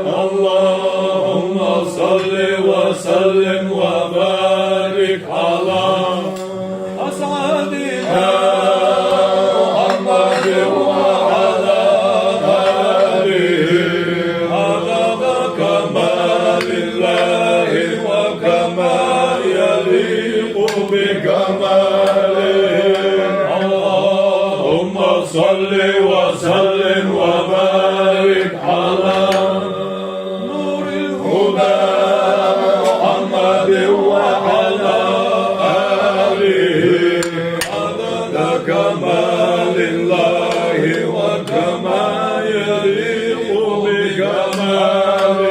اللهم صل وسلم وبارك على أسعدنا محمد وعلى آله عدد كمال الله وكما يليق بكماله. اللهم صل وسلم وبارك على نور الهدى محمد وعلى آله عدد كمال الله وكما يليق بكماله.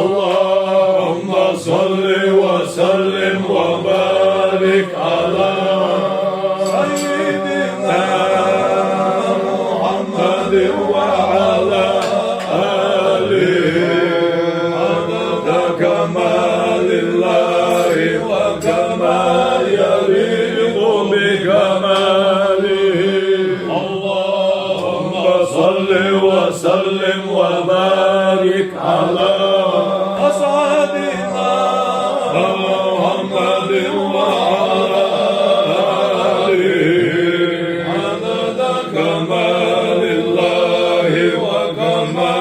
اللهم صل وسلم وبارك على سيدنا محمد وعلى آله عدد كمال الله وكما يليق بكماله. اللهم صل وسلم وبارك على أسعدنا محمد وعلى آله عدد كمال الله وكما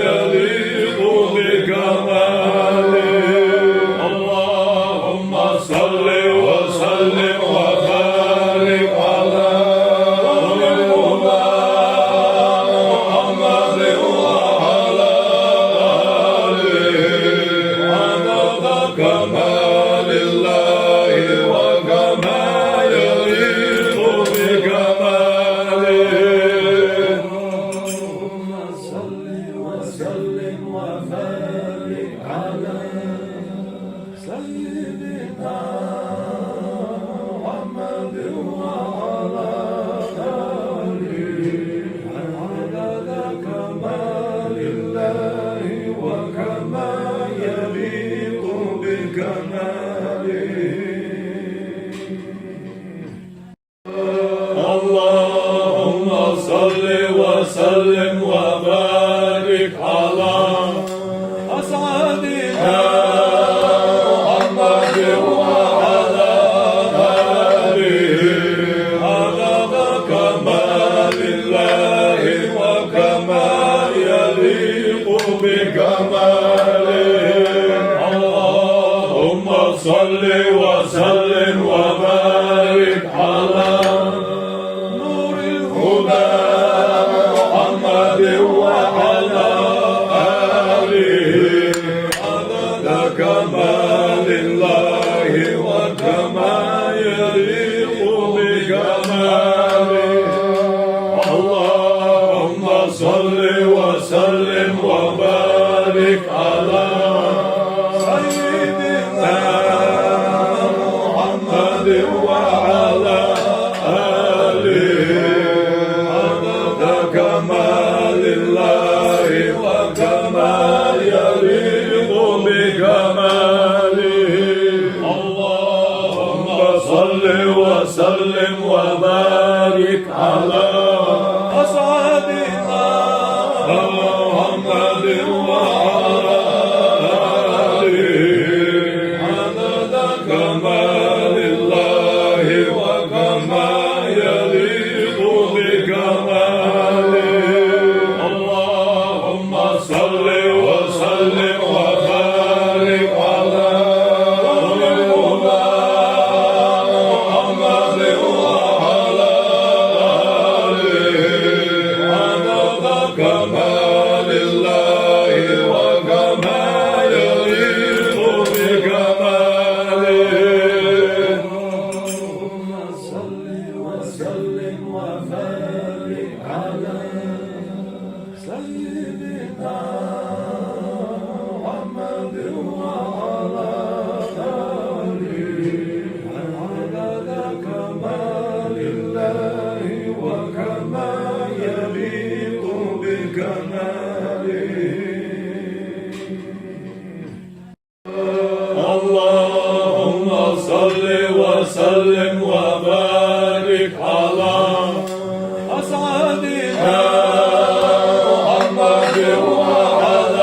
يليق بكماله. اللهم صل وسلم وبارك على نور الهدى محمد وعلى آله عدد كمال الله وكما يليق بكماله. اللهم صل وسلم وبارك على سيدنا محمد وعلى آله عدد كمال الله وكما يليق بكماله. اللهم صل وسلم وبارك على أسعدنا محمد وعلى آله عدد كمال الله وكما يليق بكماله. اللهم صل وسلم وبارك على نور الهدى محمد وعلى آله عدد كمال الله وكما يليق بكماله. اللهم صل وسلم وبارك على سيدنا محمد وعلى آله عدد كمال الله وكما يليق بكماله. اللهم صل وسلم وبارك على أسعدنا محمد وعلى آله عدد كمال الله وكما يليق بكماله. اللهم صل وسلم وبارك على نور الهدى محمد وعلى آله عدد كمال الله وكما يليق بكماله. اللهم صل وسلم وبارك على سيدنا محمد وعلى آله عدد كمال الله وكما يليق بكماله. اللهم صل وسلم وبارك على أسعدنا محمد وعلى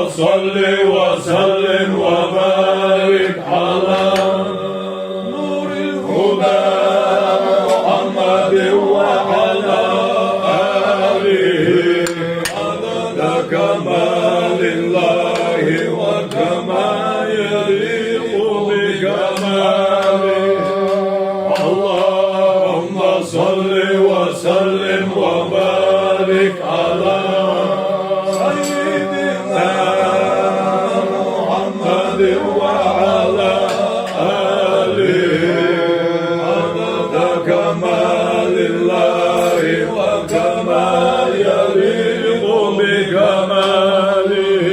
صل وسلم وبارك على نور الهدى محمد وعلى آله عدد كمال الله وكما يليق بكماله اللهم صل وسلم وبارك على سيدنا محمد وعلى آله عدد كمال الله وكما يليق بكماله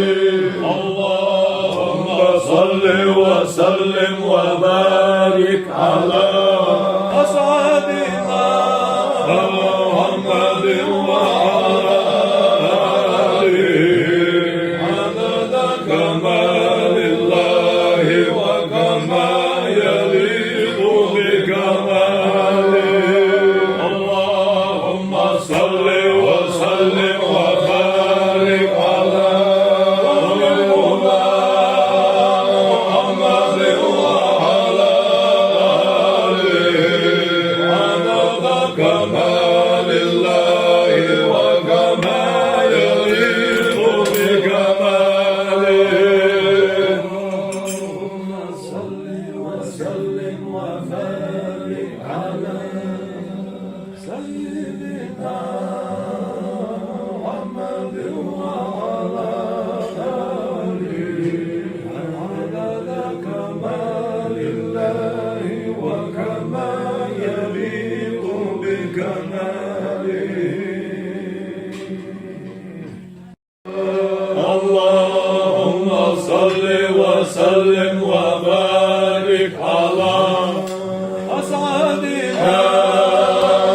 اللهم صل وسلم وبارك على أسعدنا محمد وعلى آله عدد كمال الله وكما يليق بكماله اللهم صل وسلم وبارك على محمد وعلى آله عدد كمال الله وكما يليق بكماله اللهم صل وسلم وبارك على سيدنا محمد وعلى آله عدد كمال الله وكما يليق بكماله اللهم صل وسلم وبارك على أسعدنا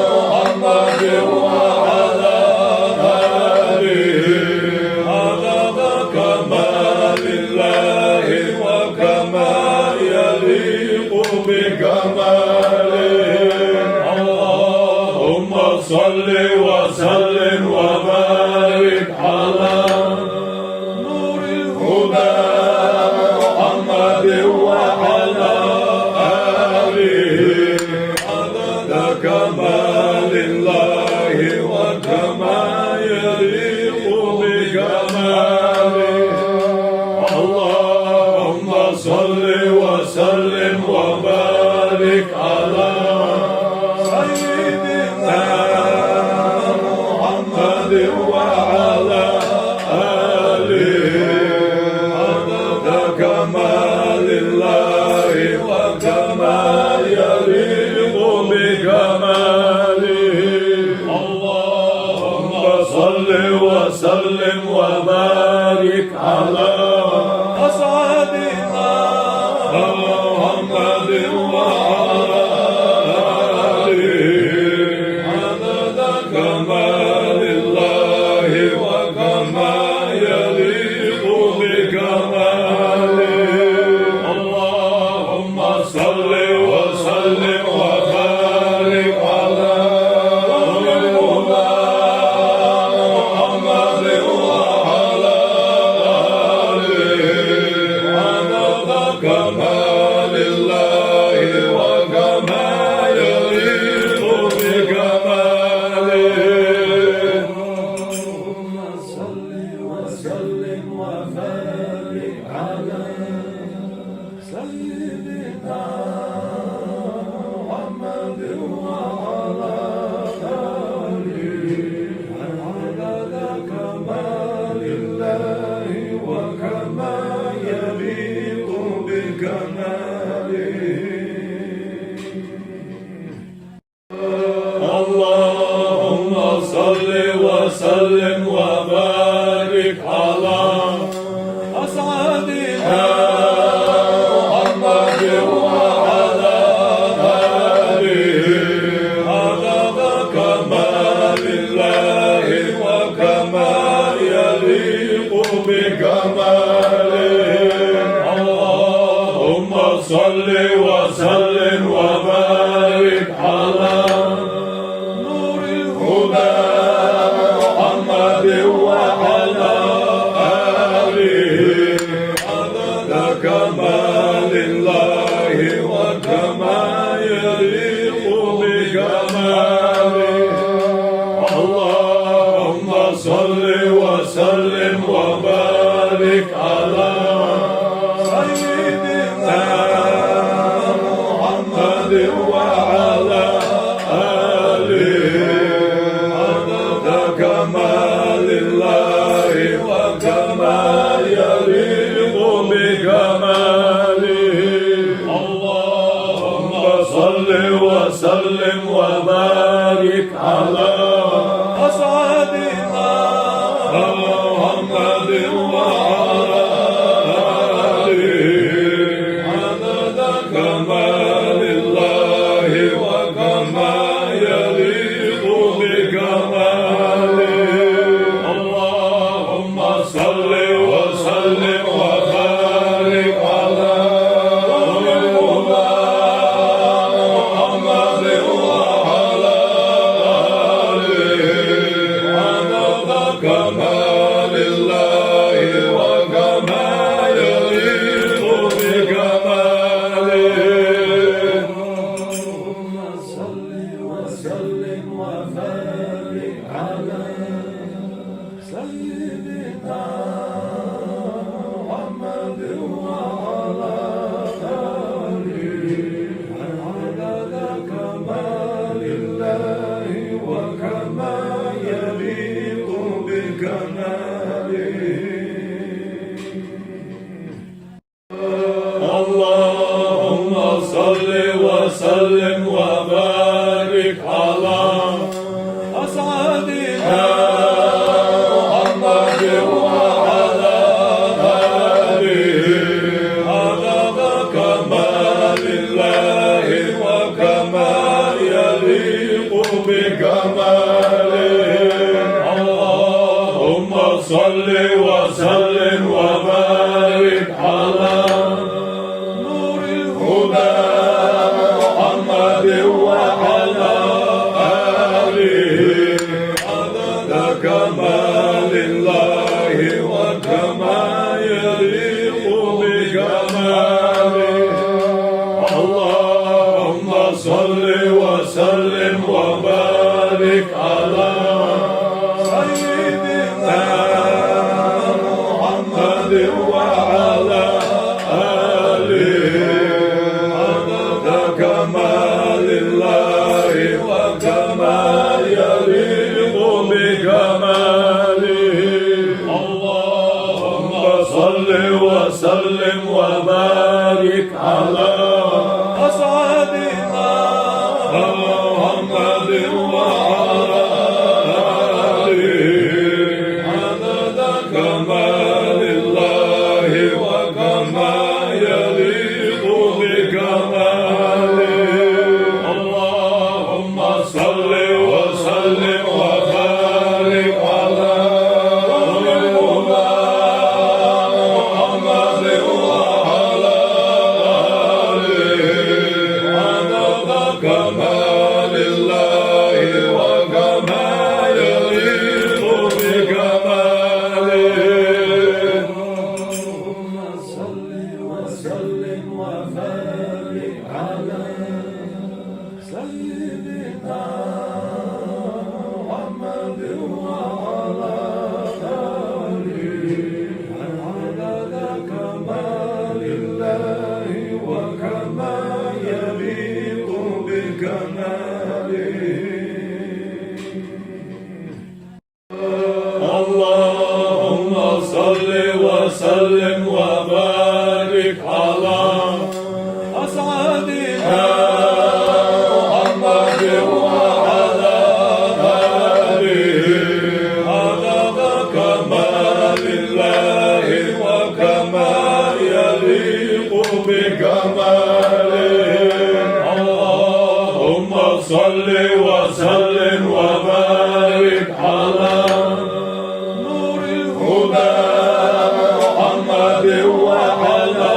محمد وعلى آله عدد كمال الله وكما يليق بكماله اللهم صل وسلم وبارك على نور الهدى محمد وعلى آله عدد كمال الله وكما يليق بكماله اللهم صل وسلم وبارك على سيدنا محمد وعلى آله عدد كمال الله وكما يليق بكماله اللهم صل وسلم وبارك على أسعدنا محمد وعلى آله عدد كمال الله وكما يليق بكماله اللهم صل وسلم وبارك على محمد وعلى آله عدد كمال الله وكما يليق بكماله اللهم صل وسلم وبارك على سيدنا محمد وعلى آله عدد كمال الله وكما يليق بكماله اللهم صل وسلم وبارك على أسعدنا محمد وعلى آله عدد كمال الله وكما يليق بكماله اللهم صل وسلم وبارك على نور الهدى محمد وعلى آله على سيدنا محمد وعلى آله عدد كمال الله وكما يليق بكماله اللهم صل وسلم وبارك على أسعدنا محمد وعلى آله عدد كمال الله وكما يليق بكماله اللهم صل وسلم وبارك على محمد وعلى آله عدد كمال الله وكما يليق بكماله اللهم صل وسلم وبارك على سيدنا محمد وعلى آله عدد كمال الله وكما يليق بكماله اللهم صل وسلم وبارك على أسعدنا محمد وعلى آله عدد كمال الله وكما يليق بكماله اللهم صل وسلم وبارك على نور الهدى محمد وعلى آله عدد كمال الله وكما يليق بكماله اللهم صل وسلم وبارك على سيدنا محمد وعلى آله عدد كمال الله وكما يليق بكماله اللهم صل وسلم وبارك على أسعدنا محمد وعلى آله عدد كمال الله وكما يليق بكماله اللهم صل وسلم وبارك على محمد وعلى آله عدد كمال الله وكما يليق بكماله اللهم صل وسلم وبارك على سيدنا محمد وعلى آله عدد كمال الله وكما يليق بكماله اللهم صل وسلم وبارك على أسعدنا محمد وعلى آله عدد كمال الله وكما يليق بكماله اللهم صل وسلم وبارك على نور الهدى محمد وعلى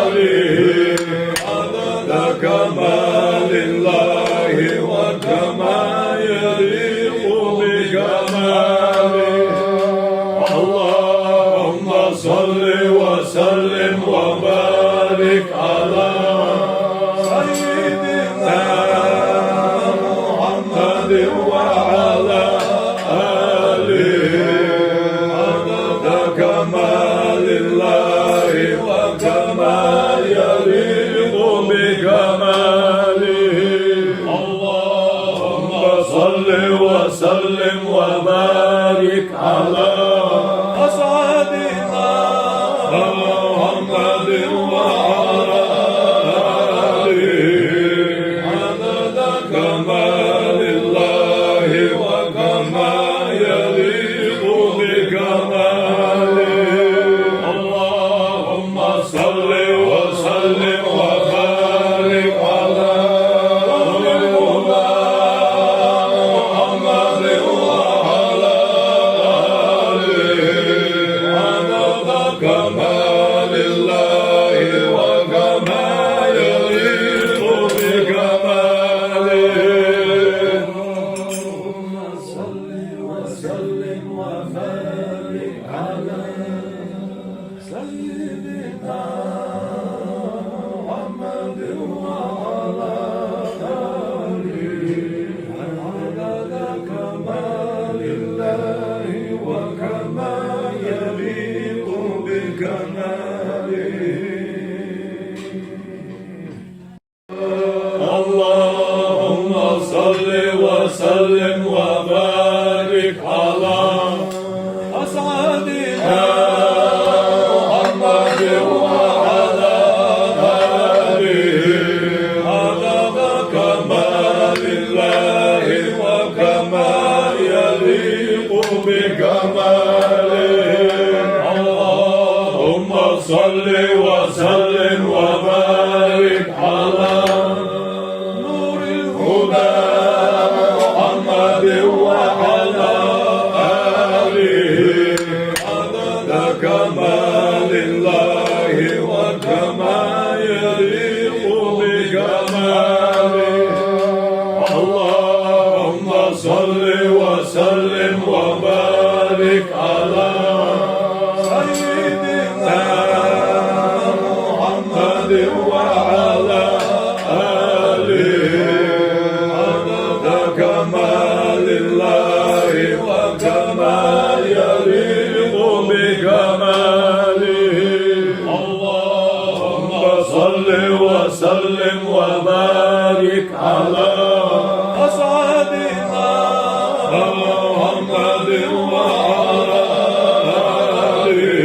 آله عدد كمال الله وكما يليق بكماله اللهم صل وسلم وبارك على سيدنا محمد وعلى آله عدد كمال الله وكما يليق بكماله اللهم صل وسلم وبارك على أسعدنا محمد وعلى آله عدد كمال الله وكما يليق بكماله اللهم صل وسلم وبارك على محمد وعلى آله عدد كمال الله وكما يليق بكماله اللهم صل وسلم وبارك على سيدنا محمد وعلى آله عدد كمال الله وكما يليق بكماله اللهم صل وسلم وبارك على أسعدنا محمد وعلى آله عدد كمال الله وكما يليق بكماله اللهم صل وسلم وبارك على نور الهدى محمد وعلى آله عدد كمال الله وكما يليق بكماله اللهم صل وسلم وبارك على سيدنا محمد وعلى آله عدد كمال الله وكما يليق بكماله اللهم صل وسلم وبارك على أسعدنا محمد وعلى آله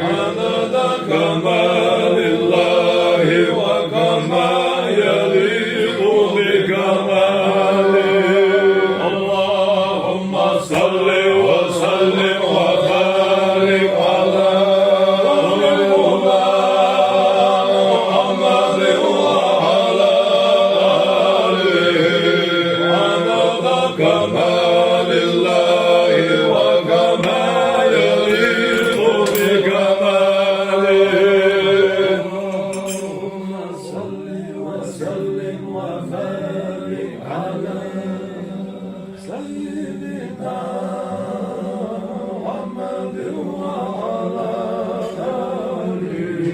عدد كمال الله وكما يليق بكماله اللهم صل وسلم وبارك على محمد وعلى آله عدد كمال الله وكما يليق بكماله اللهم صل وسلم وبارك على سيدنا محمد وعلى آله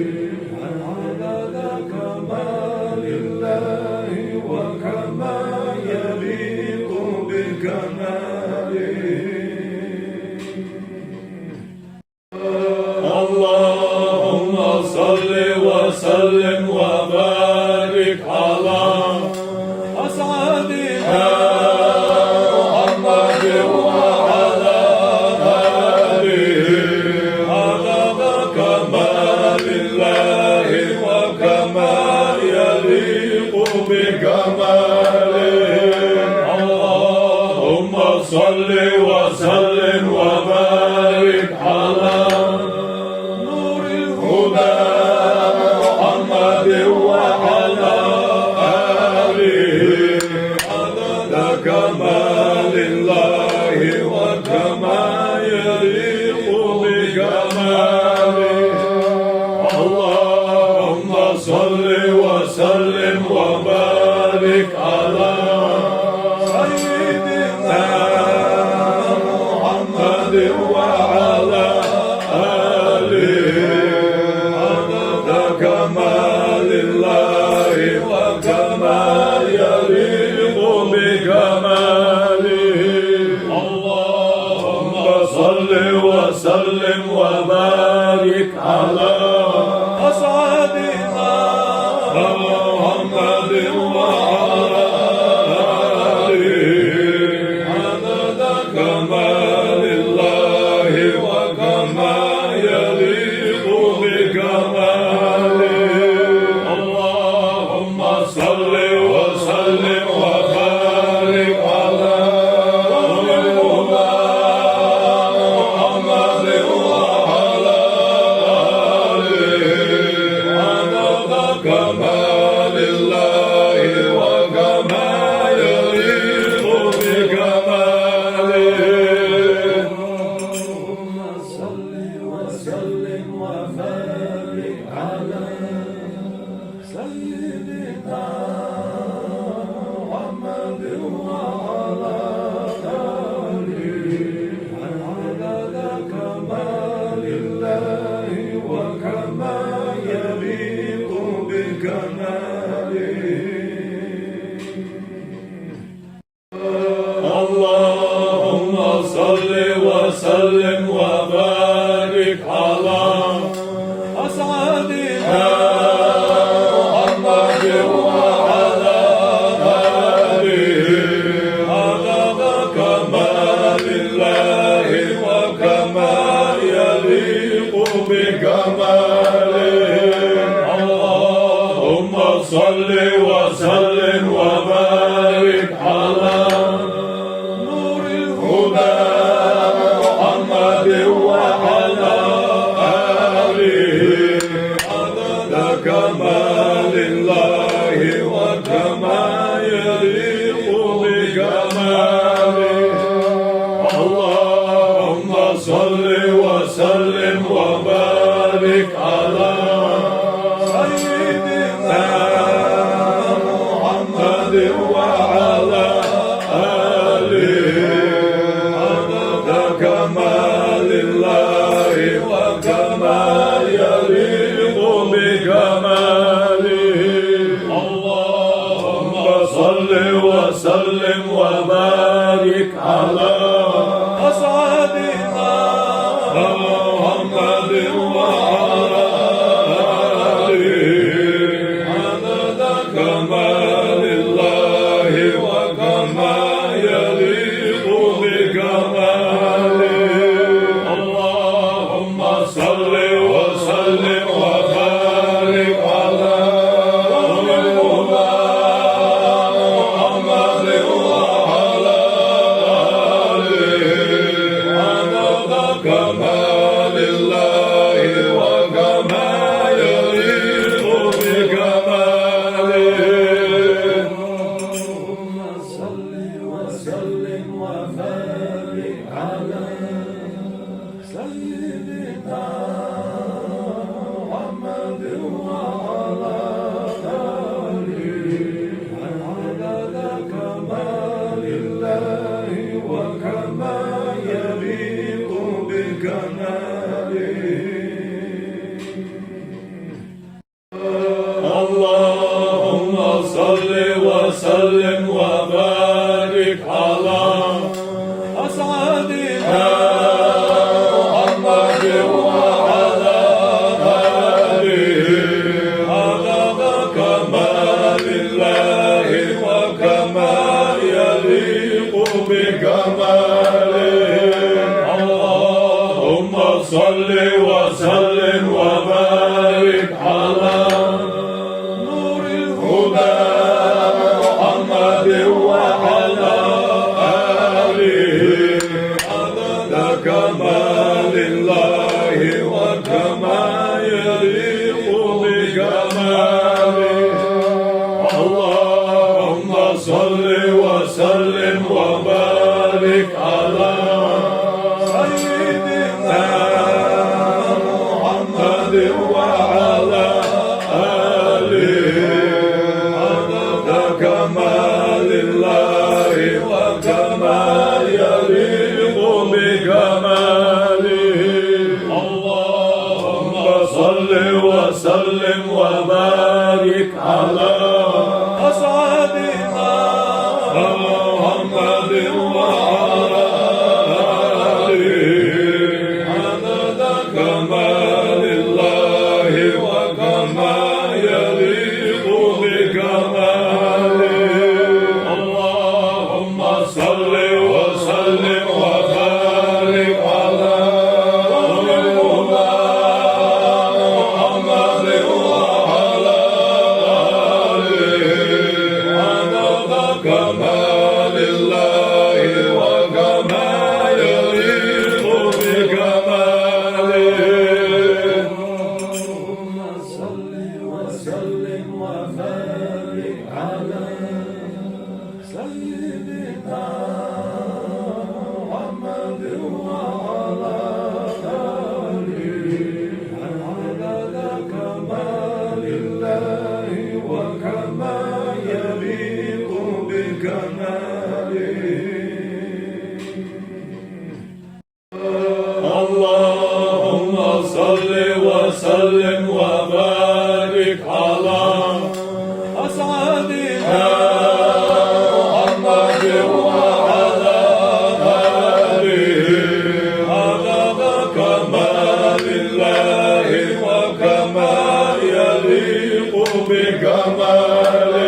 عدد كمال الله وكما يليق بكماله اللهم صل وسلم وبارك على أسعدنا محمد وعلى آله عدد كمال الله وكما يليق بكماله اللهم صل وسلم وبارك على نور الهدى محمد وعلى آله عدد كمال الله وكما يليق بكماله الله وبارك على أسعدنا محمد وعلى آله عدد كمال الله وكما يليق بكماله اللهم صل وسلم وبارك على محمد وعلى آله عدد كمال الله وكما يليق بكماله اللهم صل وسلم وبارك على سيدنا محمد وعلى آله عدد كمال الله وكما يليق بكماله اللهم صل وسلم وبارك على أسعدنا محمد وعلى آله عدد كمال الله وكما يليق بكماله اللهم صل وسلم وبارك على نور هدى محمد وعلى آله عدد كمال الله وكما يليق بكماله اللهم صل وسلم وبارك على سيدنا محمد وعلى آله عدد كمال الله وكما يليق بكماله اللهم صل وسلم وبارك على أسعدنا محمد وعلى آله عدد كمال الله وكما يليق بكماله اللهم صل وسلم وبارك على محمد وعلى آله عدد كمال الله وكما يليق بكماله اللهم صل وسلم وبارك على سيدنا محمد وعلى آله عدد كمال الله وكما يليق بكماله اللهم صل وسلم وبارك على أسعدنا محمد وعلى آله عدد كمال الله وكما يليق بكماله اللهم صل وسلم وبارك على نور هدى محمد وعلى آله عدد كمال الله وكما يليق بكماله اللهم صل وسلم وبارك على سيدنا محمد وعلى آله عدد كمال الله وكما يليق بكماله اللهم صل وسلم وبارك على أسعدنا محمد وعلى آله عدد كمال بكماله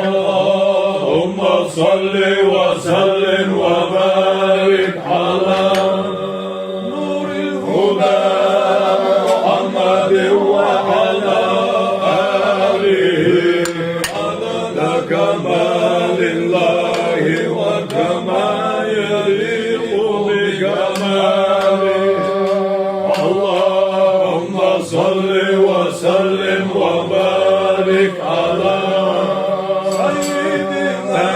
اللهم صل وسلم وبارك على نور هدى محمد وعلى آله عدد كمال الله وكما يليق بكماله اللهم صل وسلم وبارك على سيدنا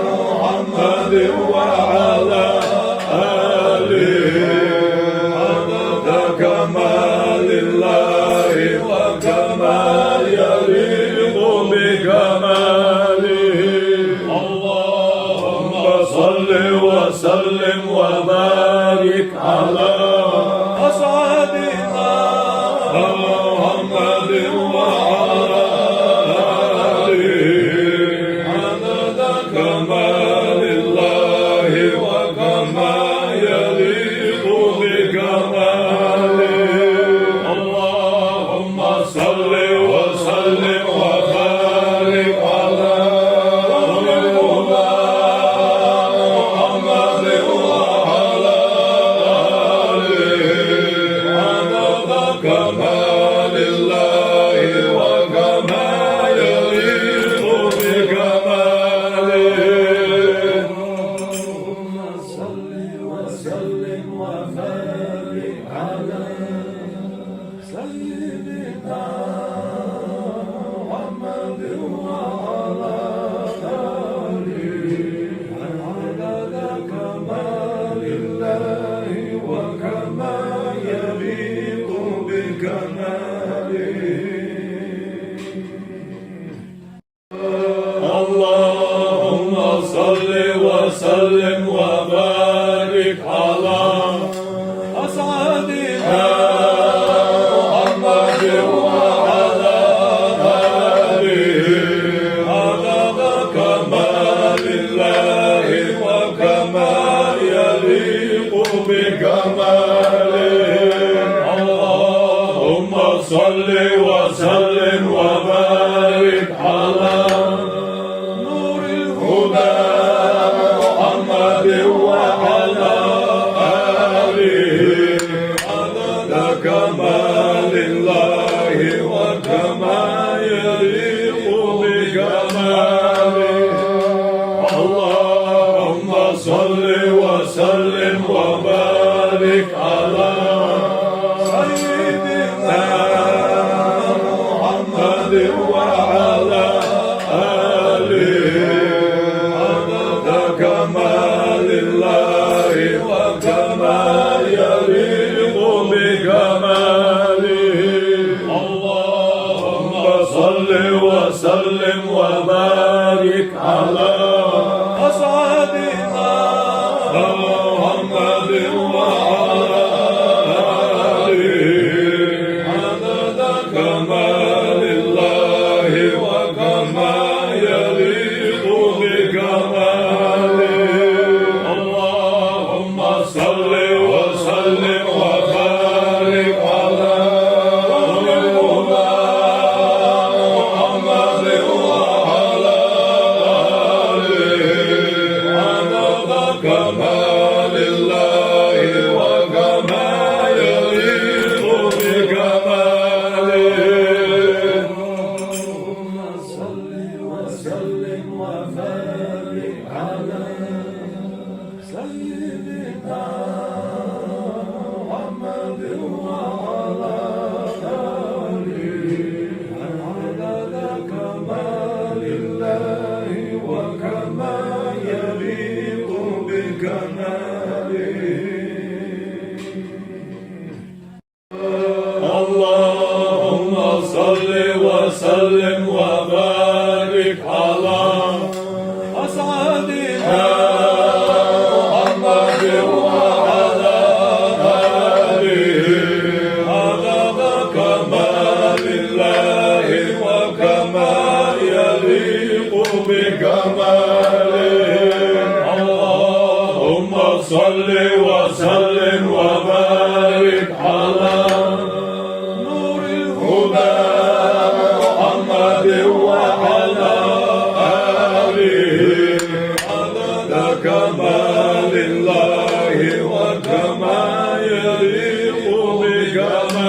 محمد وعلى آله عدد كمال الله وكما يليق بكماله اللهم صل وسلم وبارك على أسعدنا محمد وعلى آله عدد كمال الله وكما يليق بكماله اللهم صل وسلم وبارك على محمد وعلى آله عدد كمال الله وكما يليق بكماله اللهم صل وسلم وبارك على سيدنا محمد وعلى آله عدد كمال الله وكما يليق بكماله اللهم صل وسلم وبارك على أسعدنا محمد وعلى آله عدد كمال الله وكما يليق بكماله اللهم صل وسلم وبارك على نور هدى محمد وعلى آله عدد كمال الله وكما يليق بكماله اللهم صل وسلم وبارك على سيدنا محمد وعلى آله عدد كمال الله وكما يليق بكماله اللهم صل وسلم وبارك على أسعدنا محمد وعلى آله عدد كمال الله وكما يليق بكماله اللهم صل وسلم وبارك على محمد وعلى آله عدد كمال الله وكما يليق بكماله اللهم صل وسلم وبارك على سيدنا محمد وعلى آله عدد كمال الله وكما يليق بكماله اللهم صل وسلم وبارك على أسعدنا محمد وعلى آله عدد كمال الله وكما يليق بكماله اللهم صل وسلم وبارك على نور هدى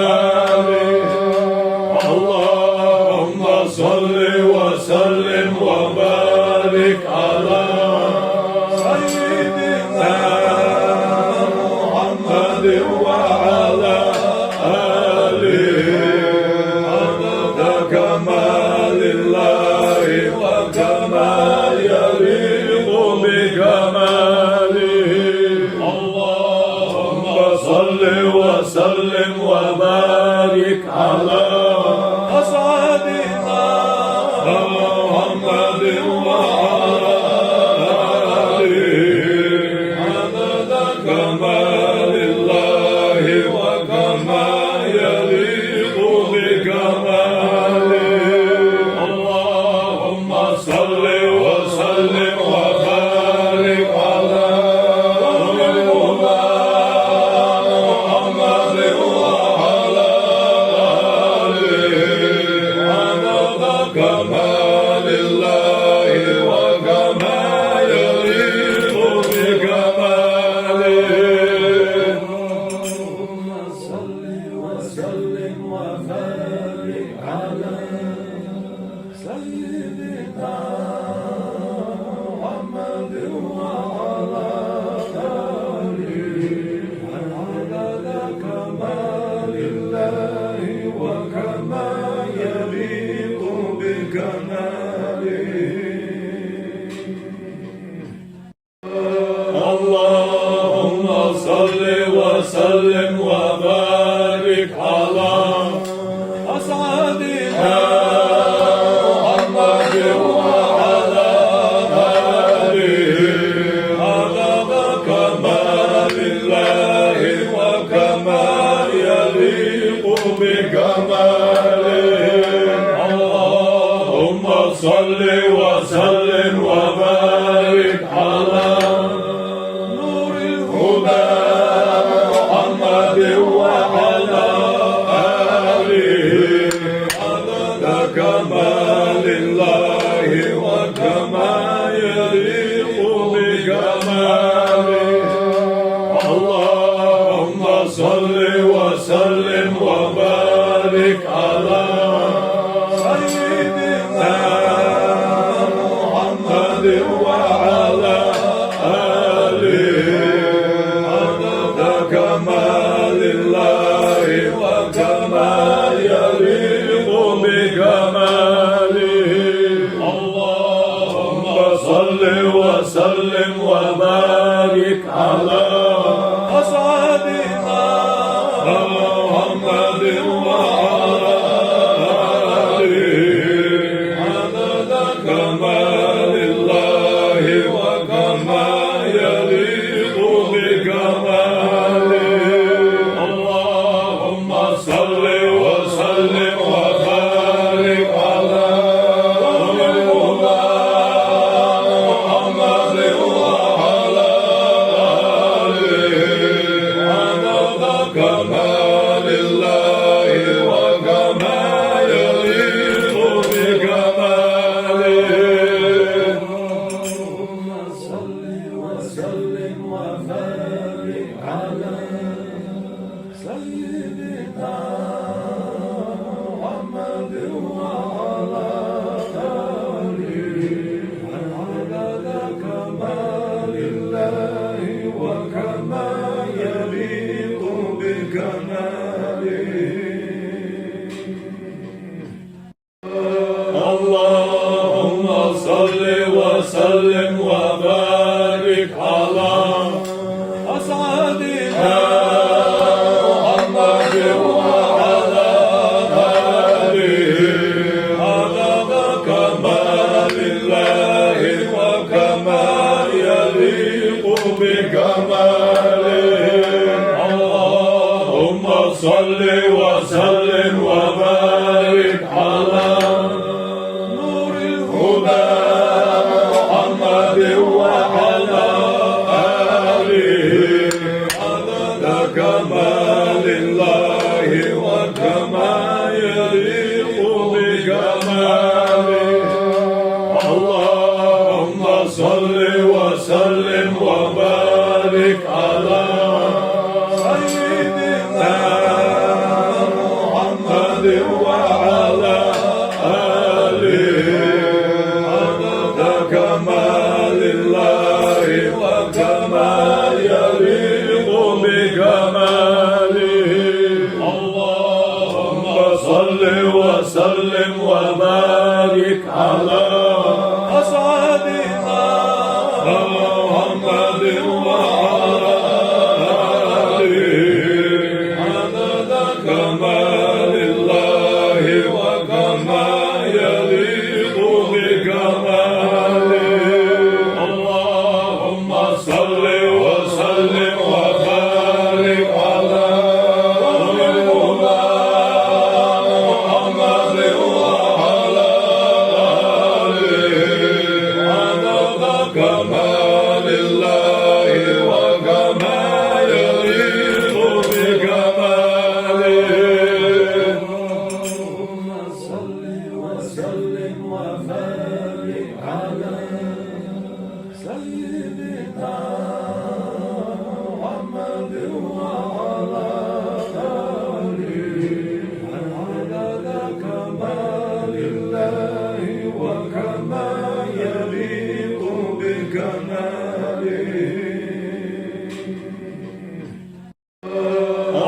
كماله اللهم صل وسلم وبارك على سيدنا محمد وعلى آله عدد كمال الله وكما يليق بكماله اللهم صل وسلم وبارك على أسعدنا محمد وعلى آله عدد كمال الله وكما يليق بكماله اللهم صل وسلم وبارك على محمد وعلى آله عدد كمال الله وكما يليق بكماله اللهم صل وسلم وبارك على سيدنا محمد وعلى آله عدد كمال الله وكما يليق بكماله اللهم صل وسلم وبارك على أسعدنا محمد وعلى آله عدد كمال الله وكما يليق بكماله اللهم صل وسلم وبارك على نور الهدى محمد وعلى آله عدد كمال الله وكما يليق بكماله اللهم صل وسلم وبارك على سيدنا محمد وعلى آله عدد كمال الله وكما يليق بكماله اللهم صل وسلم وبارك على أسعدنا محمد وعلى آله عدد كمال الله وكما يليق بكماله اللهم صل وسلم وبارك على محمد وعلى آله عدد كمال الله وكما يليق بكماله اللهم صل وسلم وبارك على سيدنا محمد وعلى آله عدد كمال الله وكما يليق بكماله اللهم صل وسلم وبارك على أسعدنا محمد وعلى آله عدد كمال الله وكما يليق بكماله اللهم صل وسلم وبارك على نور الهدى محمد وعلى آله عدد كمال الله وكما يليق بكماله اللهم صل وسلم وبارك على سيدنا محمد وعلى آله عدد كمال الله وكما يليق بكماله اللهم صل وسلم وبارك على أسعدنا محمد وعلى آله عدد كمال الله وكما يليق بكماله اللهم صل وسلم وبارك على محمد وعلى آله عدد كمال الله وكما يليق بكماله اللهم صل وسلم وبارك على سيدنا محمد وعلى آله عدد كمال الله وكما يليق بكماله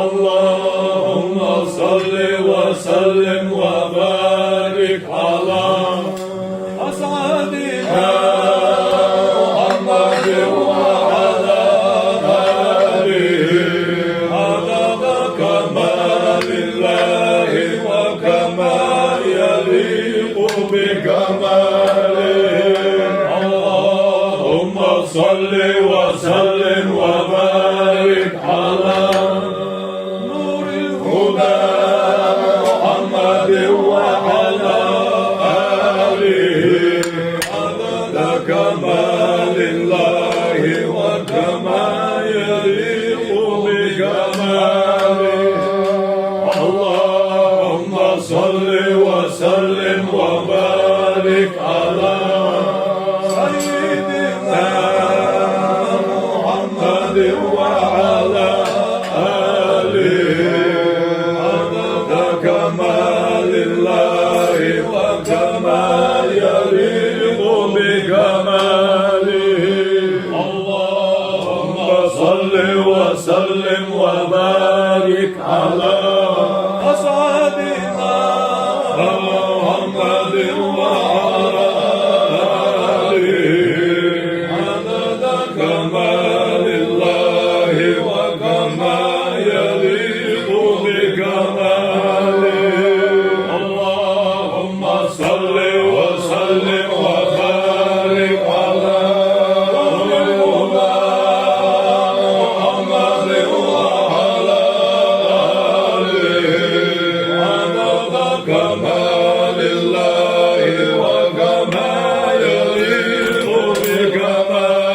اللهم صل وسلم وبارك على أسعدنا محمد وعلى آله عدد كمال الله وكما يليق بكماله اللهم صل وسلم وبارك على نور الهدى محمد وعلى آله عدد كمال الله وكما يليق بكماله اللهم صل وسلم وبارك على سيدنا محمد وعلى آله عدد كمال الله وكما يليق بكماله اللهم صل وسلم وبارك على أسعدنا محمد وعلى آله عدد كمال الله وكما يليق بكماله اللهم صل وسلم وبارك على محمد وعلى آله عدد كمال الله وكما يليق بكماله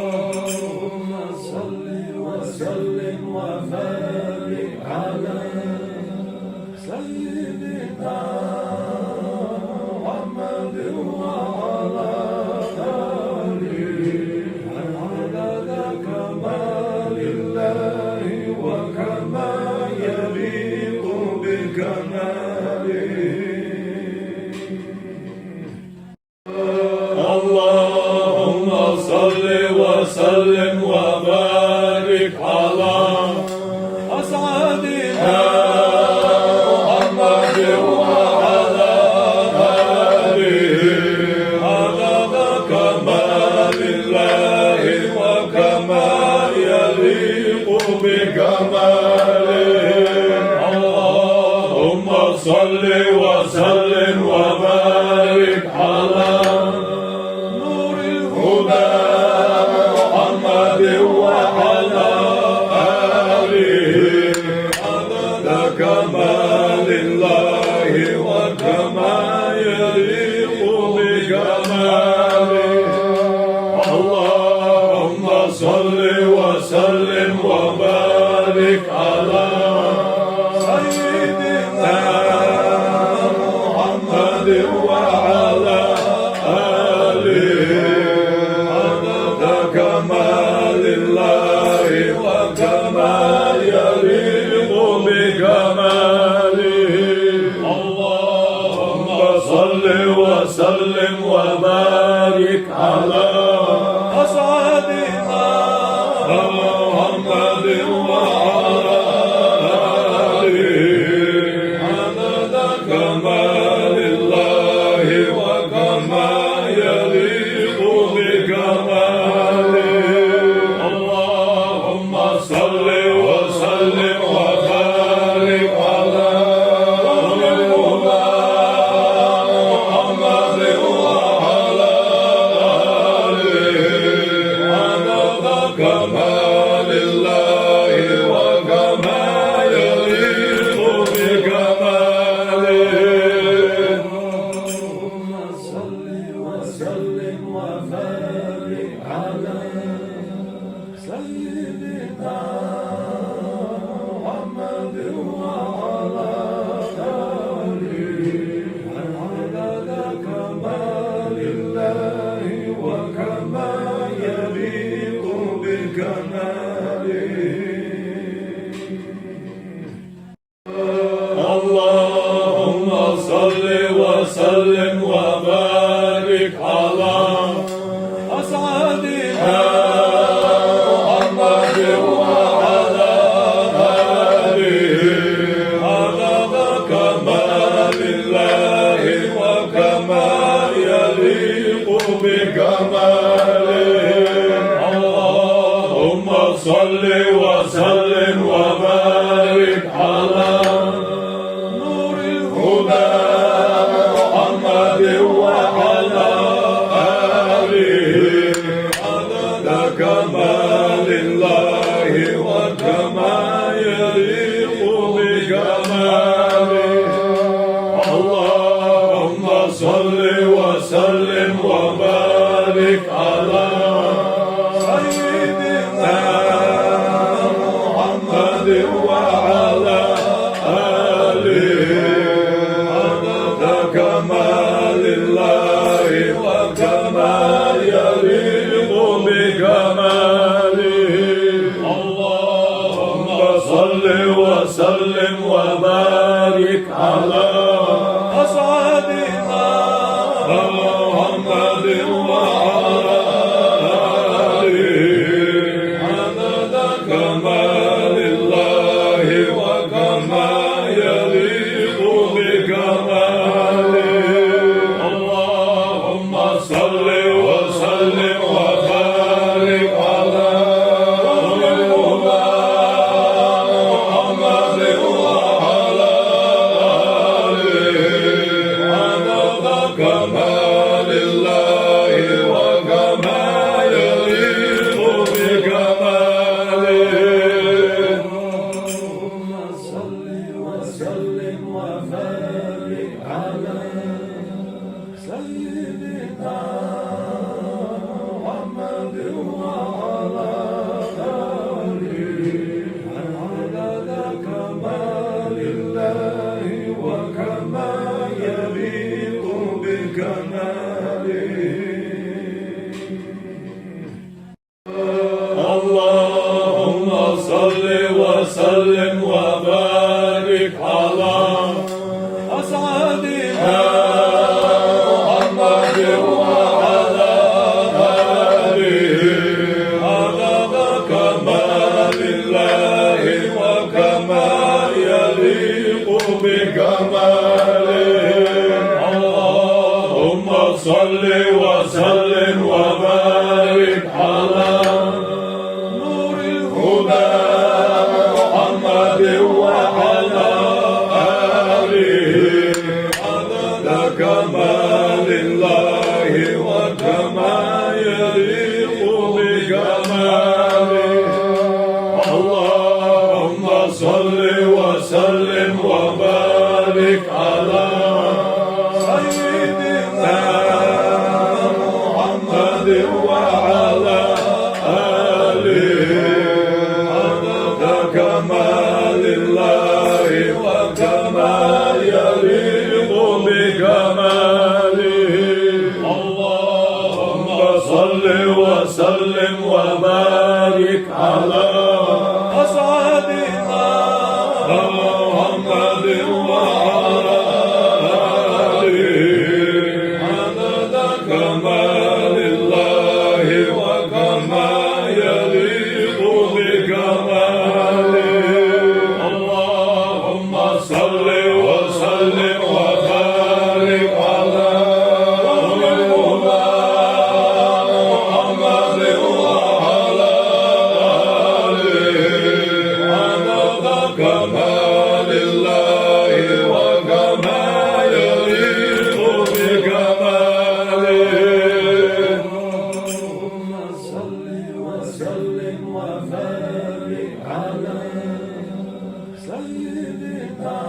اللهم صل وسلم وبارك على سيدنا محمد وعلى آله عدد كمال الله وكما يليق بكماله اللهم صل وسلم وبارك على أسعدنا محمد وعلى آله عدد كمال الله وكما يليق بكماله اللهم صل وسلم وبارك على نور الهدى محمد وعلى آله عدد بكماله اللهم صل وسلم وبارك على أسعدنا محمد وعلى آله عدد كمال الله وكما يليق بكماله اللهم صل وسلم وبارك على محمد وعلى آله عدد كمال الله وكما يليق بكماله اللهم صل وسلم وبارك على سيدنا محمد وعلى آله عدد كمال الله وكما يليق بكماله اللهم صل وسلم وبارك على أسعدنا محمد وعلى آله عدد كمال الله وكما يليق بكماله اللهم صل وسلم وبارك على نور هدى محمد وعلى آله عدد كمال الله وكما يليق بكماله اللهم صل وسلم وبارك على سيدنا محمد وعلى آله عدد كمال الله وكما يليق بكماله اللهم صل وسلم وبارك على أسعدنا محمد وعلى آله عدد كمال الله وكما يليق بكماله اللهم صل وسلم وبارك على محمد وعلى آله عدد كمال الله وكما يليق بكماله اللهم صل وسلم وبارك على سيدنا محمد وعلى آله عدد كمال الله وكما يليق بكماله اللهم صل وسلم وبارك على أسعدنا محمد وعلى آله عدد كمال الله وكما يليق بكماله اللهم صل وسلم وبارك على نور هدى محمد وعلى آله عدد كمال الله وكما يليق بكماله اللهم صل وسلم وبارك على سيدنا محمد وعلى آله عدد كمال الله وكما يليق بكماله اللهم صل وسلم وبارك على أسعدنا سيدنا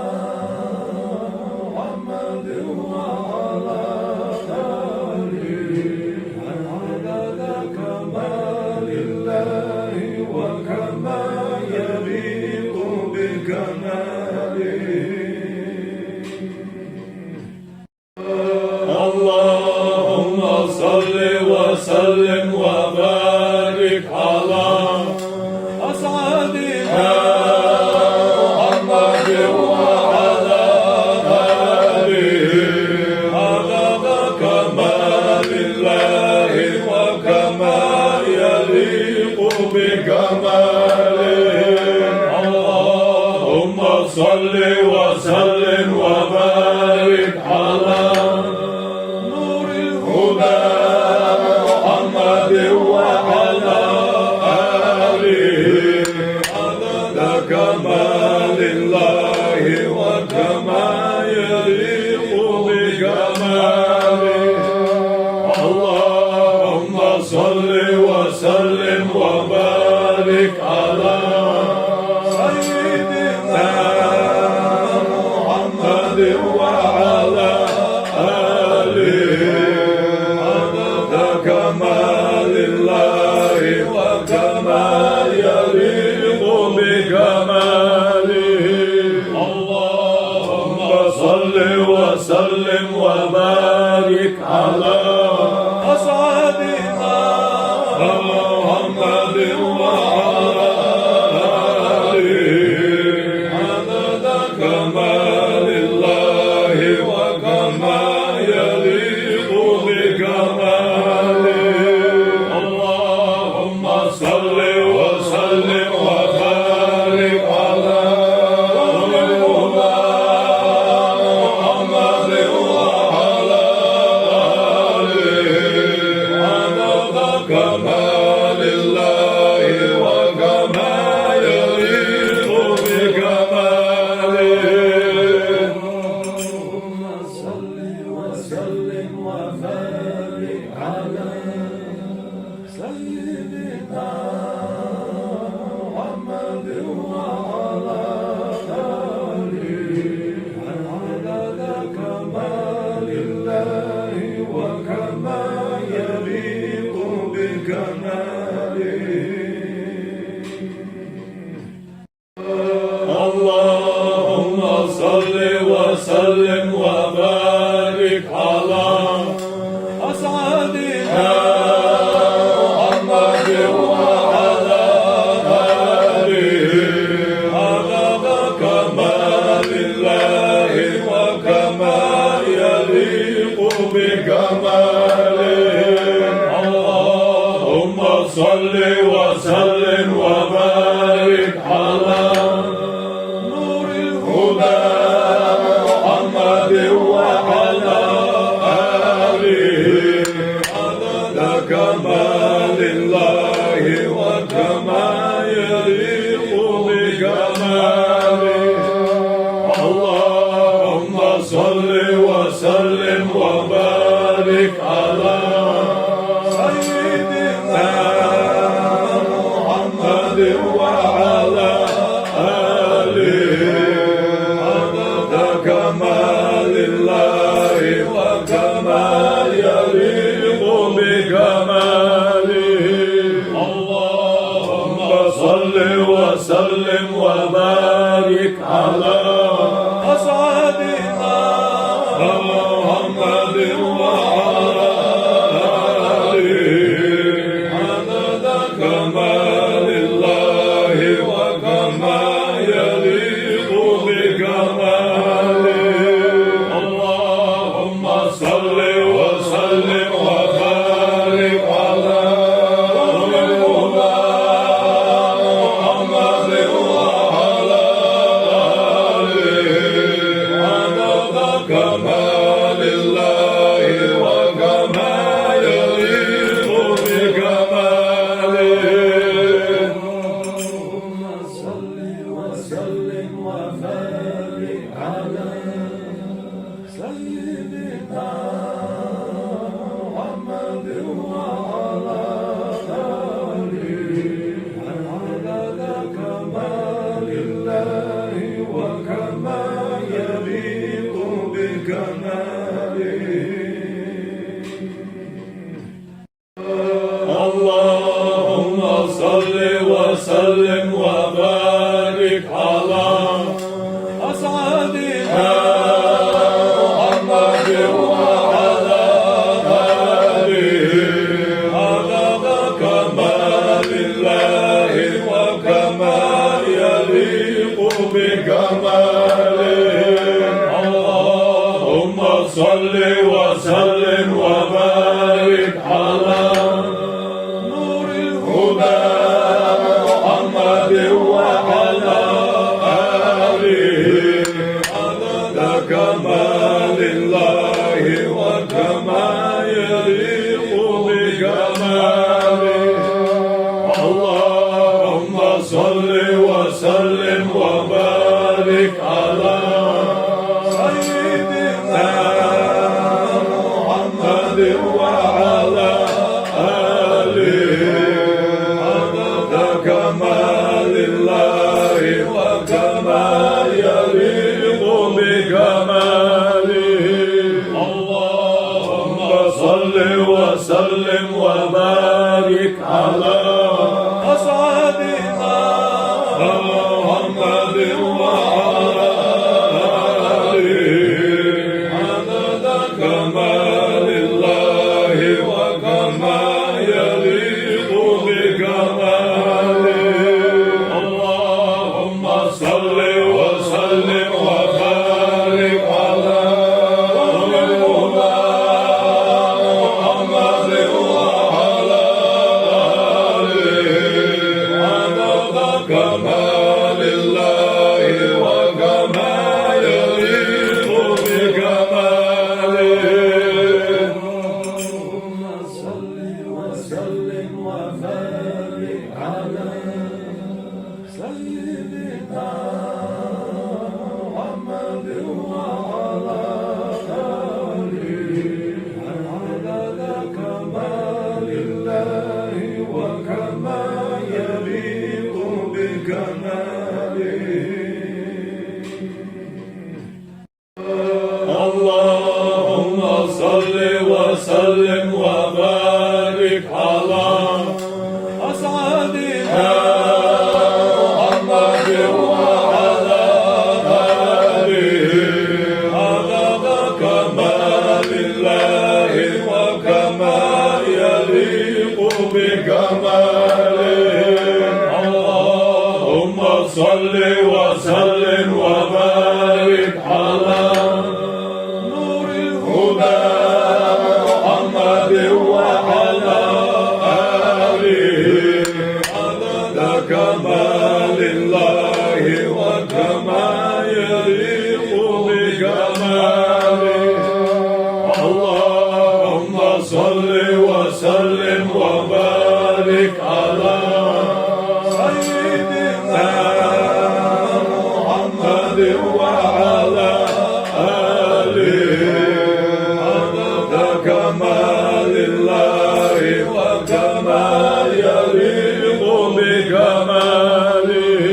محمد وعلى آله عدد كمال الله وكما يليق بكماله. اللهم صل وسلم وبارك على أسعدنا محمد وعلى آله عدد كمال الله وكما يليق بكماله. اللهم صل وسلم وبارك على نور هدى محمد وعلى آله عدد كمال الله وكما يليق بكماله. اللهم صل وسلم وبارك على سيدنا محمد وعلى آله عدد كمال الله وكما يليق بكماله. اللهم صل وسلم وبارك على أسعدنا محمد وعلى آله عدد كمال الله وكما يليق بكماله. اللهم صل وسلم وبارك على محمد وعلى آله عدد كمال الله وكما يليق بكماله. اللهم صل وسلم وبارك على سيدنا محمد وعلى آله عدد كمال الله وكما يليق بكماله. اللهم صل وسلم وبارك على أسعدنا محمد وعلى آله عدد كمال الله وكما يليق بكماله. اللهم صل وسلم وبارك على نور هدى محمد وعلى آله عدد كمال الله وكما يليق بكماله. اللهم صل وسلم وبارك على سيدنا محمد وعلى آله عدد كمال الله وكما يليق بكماله. اللهم صل وسلم وبارك على أسعدنا محمد وعلى آله عدد كمال الله وكما يليق بكماله. اللهم صل وسلم وبارك على محمد وعلى آله عدد كمال الله وكما يليق بكماله. اللهم صل وسلم وبارك على سيدنا محمد وعلى آله عدد كمال الله بكماله اللهم صل وسلم وبارك على أسعدنا محمد وعلى آله عدد كمال الله وكما يليق بكماله اللهم صل وسلم وبارك على نور هدى محمد وعلى آله عدد كمال الله وكما يليق بكماله اللهم صل وسلم وبارك على سيدنا محمد وعلى آله عدد كمال الله وكما يليق بكماله اللهم صل وسلم وبارك على أسعدنا محمد وعلى آله عدد كمال الله وكما يليق بكماله اللهم صل وسلم وبارك على محمد وعلى آله عدد كمال الله وكما يليق بكماله اللهم صل وسلم وبارك على سيدنا محمد وعلى آله عدد كمال الله وكما يليق بكماله اللهم صل وسلم وبارك على أسعدنا محمد وعلى آله عدد كمال الله وكما يليق بكماله اللهم صل وسلم وبارك على نور هدى محمد وعلى آله عدد كمال الله وكما يليق بكماله اللهم صل وسلم وبارك على سيدنا محمد وعلى آله عدد كمال الله وكما يليق بكماله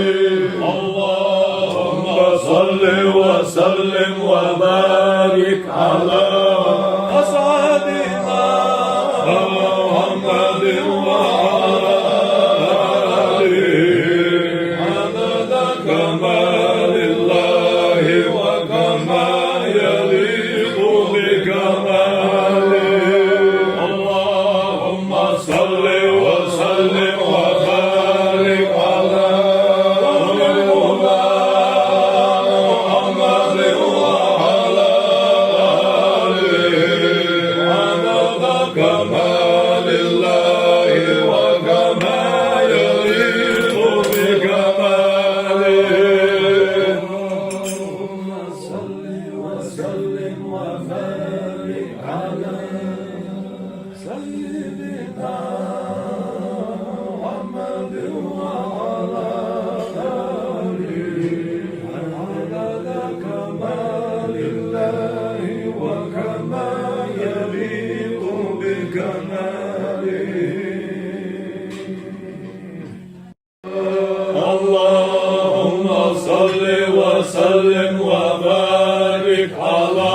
اللهم صل وسلم وبارك على أسعدنا محمد وعلى آله عدد كمال الله وكما يليق بكماله اللهم صل وسلم وبارك على محمد وعلى آله عدد كمال الله وكما يليق بكماله اللهم صل وسلم وبارك على سيدنا محمد وعلى آله عدد كمال الله وكما يليق بكماله اللهم صل وسلم وبارك على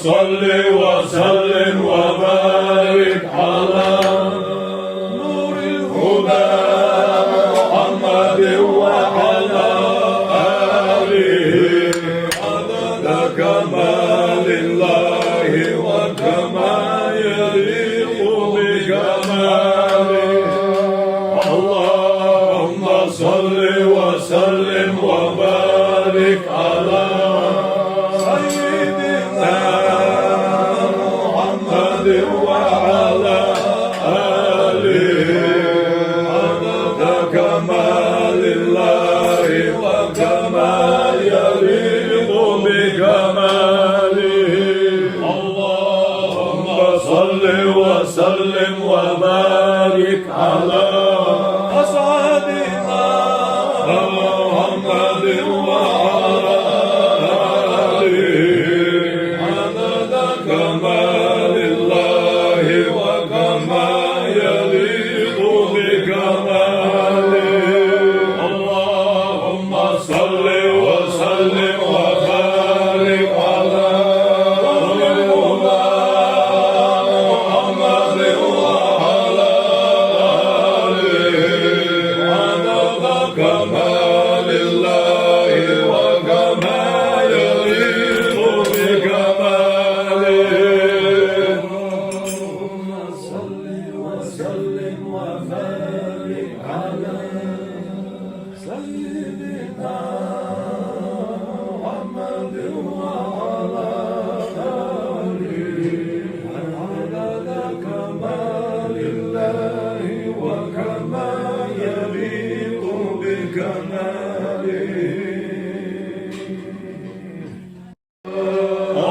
صل وسلم وبارك على نور هدى محمد وعلى آله عدد كمال الله وكما يليق بكماله اللهم صل وسلم وبارك على سيدنا محمد وعلى آله عدد كمال الله وكما يليق بكماله اللهم صل وسلم وبارك على أسعدنا محمد وعلى آله عدد كمال الله وكما يليق بكماله اللهم صل وسلم وبارك على محمد وعلى آله عدد كمال الله وكما يليق بكماله اللهم صل وسلم وبارك على سيدنا محمد وعلى آله عدد كمال الله وكما يليق بكماله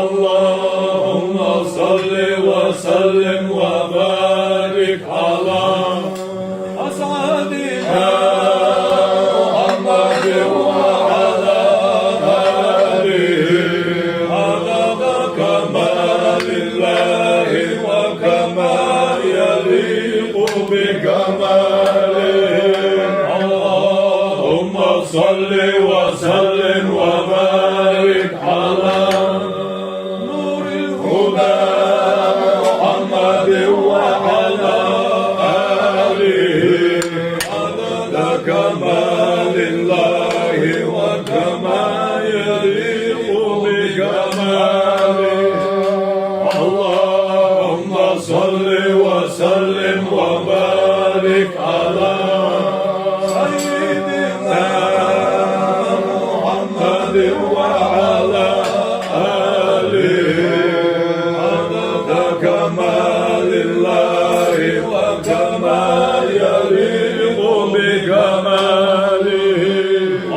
اللهم صل وسلم وبارك على أسعدنا محمد وعلى آله عدد كمال الله وكما يليق بكماله اللهم صل وسلم وبارك على نور هدى محمد وعلى آله عدد كمال الله وكما يليق بكماله اللهم صل وسلم وبارك على سيدنا محمد وعلى آله عدد كمال الله وكما يليق بكماله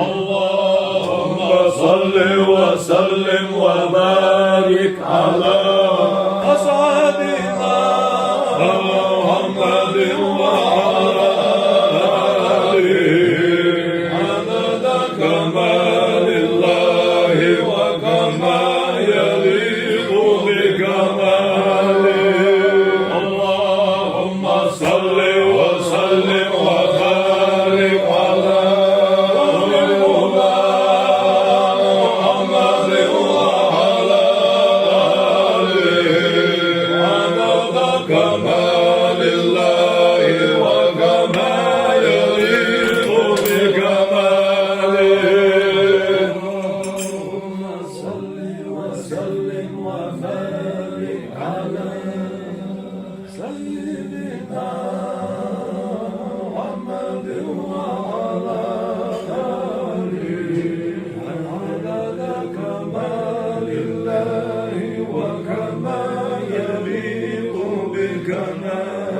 اللهم صل وسلم وبارك على أسعدنا محمد وعلى آله عدد كمال الله وكما يليق بكماله اللهم صل وسلم وبارك على محمد وعلى آله عدد كمال الله وكما يليق بكماله اللهم صل وسلم وبارك على سيدنا محمد وعلى آله عدد كمال الله وكما يليق بكماله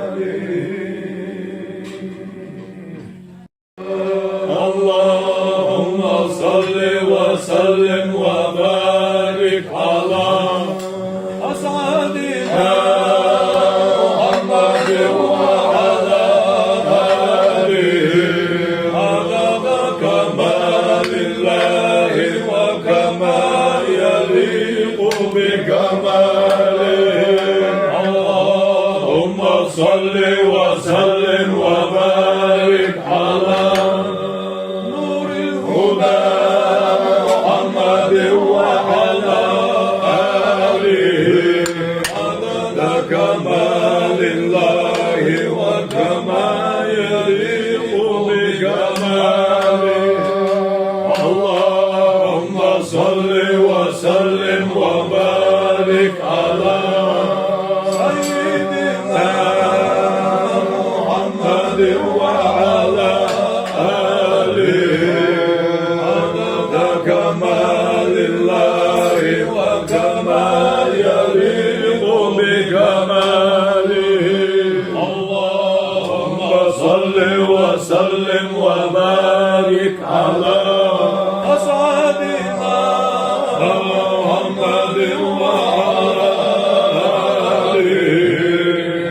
اللهم صل وسلم وبارك على أسعدنا محمد وعلى آله عدد كمال الله وكما يليق بكماله اللهم صل وسلم وبارك على نور هدى محمد وعلى آله كما يليق بكماله اللهم صل وسلم وبارك على أسعدنا محمد وعلى آله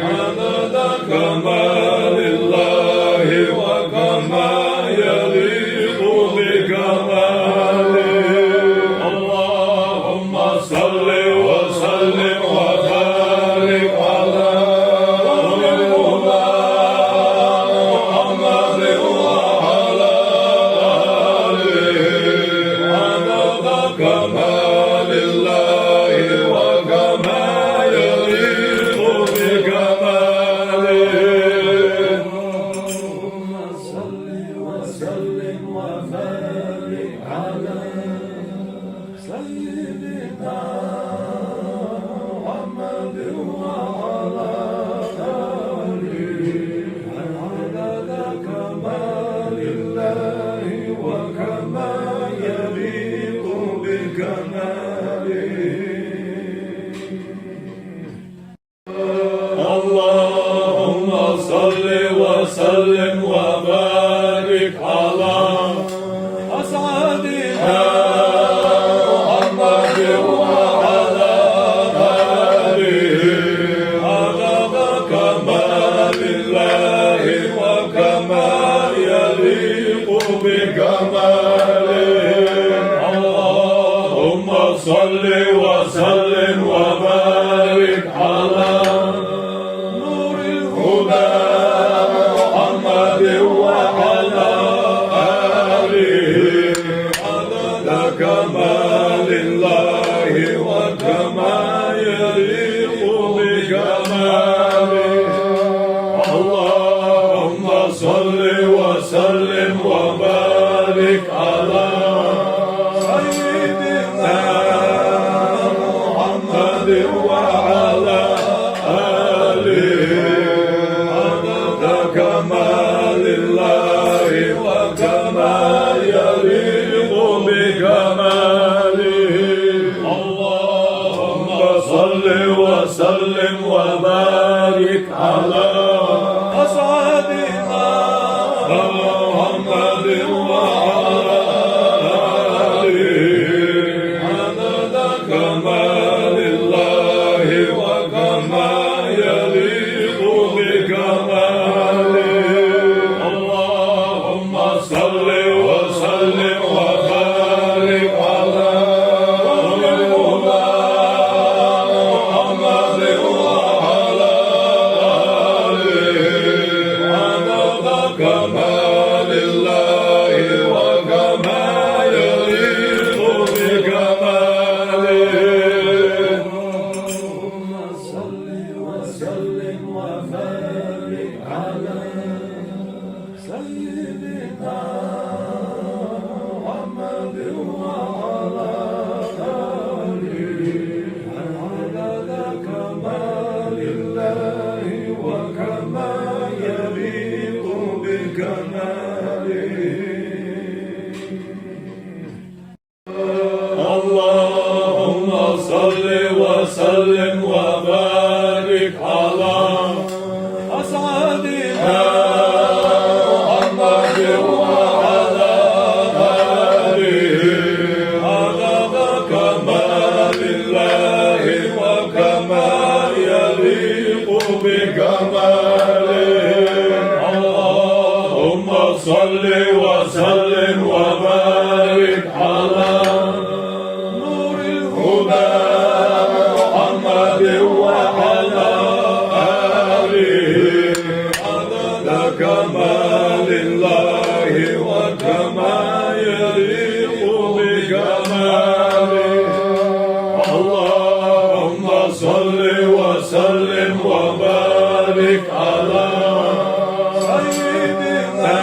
عدد كمال الله وكما يليق بكماله اللهم صل وسلم وبارك على محمد وعلى آله عدد كمال الله وكما يليق بكماله اللهم صل وسلم وبارك على سيدنا محمد وعلى آله عدد كمال الله وكما يليق بكماله اللهم صل وسلم وبارك على أسعدنا محمد وعلى آله عدد كمال الله وكما يليق بكماله اللهم صل وسلم وبارك على نور هدى محمد وعلى آله عدد كمال الله وكما يليق بكماله اللهم صل وسلم وبارك على سيدنا محمد وعلى آله عدد كمال الله وكما يليق بكماله اللهم صل وسلم وبارك على أسعدنا محمد وعلى آله عدد كمال الله وكما يليق بكماله اللهم صل وسلم وبارك على محمد وعلى آله عدد كمال الله وكما يليق بكماله اللهم صل وسلم وبارك على سيدنا محمد وعلى آله عدد كمال الله وكما يليق بكماله اللهم صل وسلم وبارك على أسعدنا محمد وعلى آله عدد كمال الله وكما يليق بكماله اللهم صل وسلم وبارك على نور هدى محمد وعلى آله عدد كمال الله وكما يليق بكماله اللهم صل وسلم وبارك على سيدنا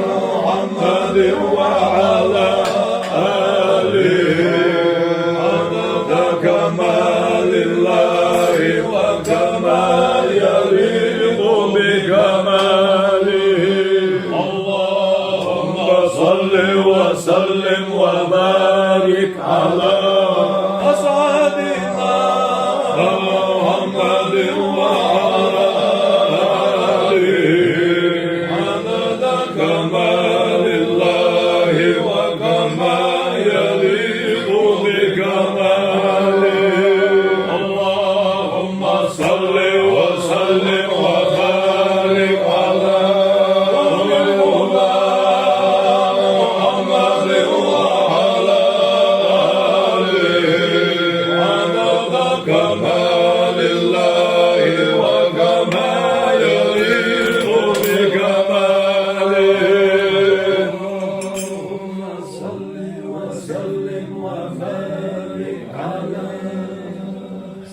محمد وعلى آله عدد كمال الله وكما يليق بكماله اللهم صل وسلم وبارك على أسعدنا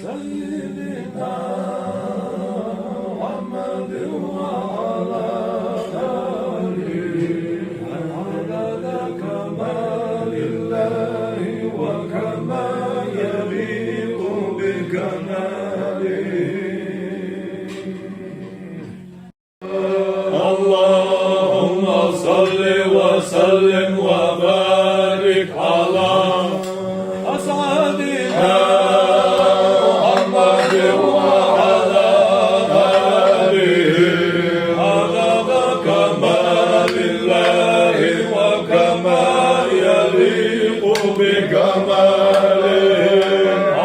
سيدنا محمد وعلى آله عدد كمال الله وكما يليق بكماله. اللهم صل وسلم وبارك على أسعدنا محمد وعلى آله عدد كمال الله وكما يليق بكماله.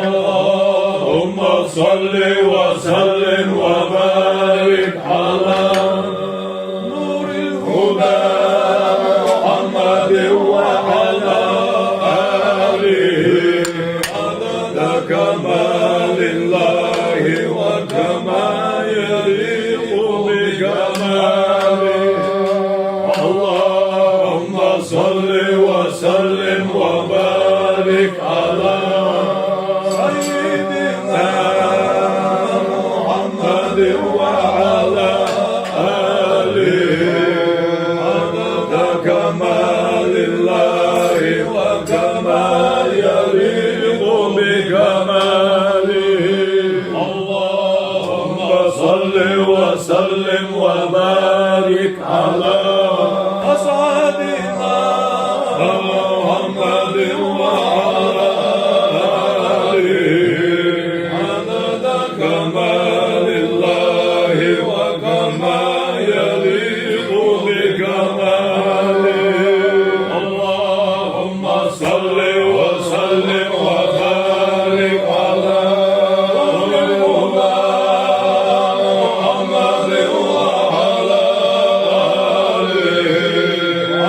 اللهم صل وسلم وبارك على نور الهدى محمد وعلى آله عدد كمال الله وكما يليق بكماله. اللهم صل وسلم وبارك على سيدنا محمد وعلى آله عدد كمال الله وكما يليق بكماله. اللهم صل وسلم وبارك على أسعدنا محمد وعلى آله عدد كمال الله وكما يليق بكماله. اللهم صل وسلم وبارك على نور الهدى محمد وعلى آله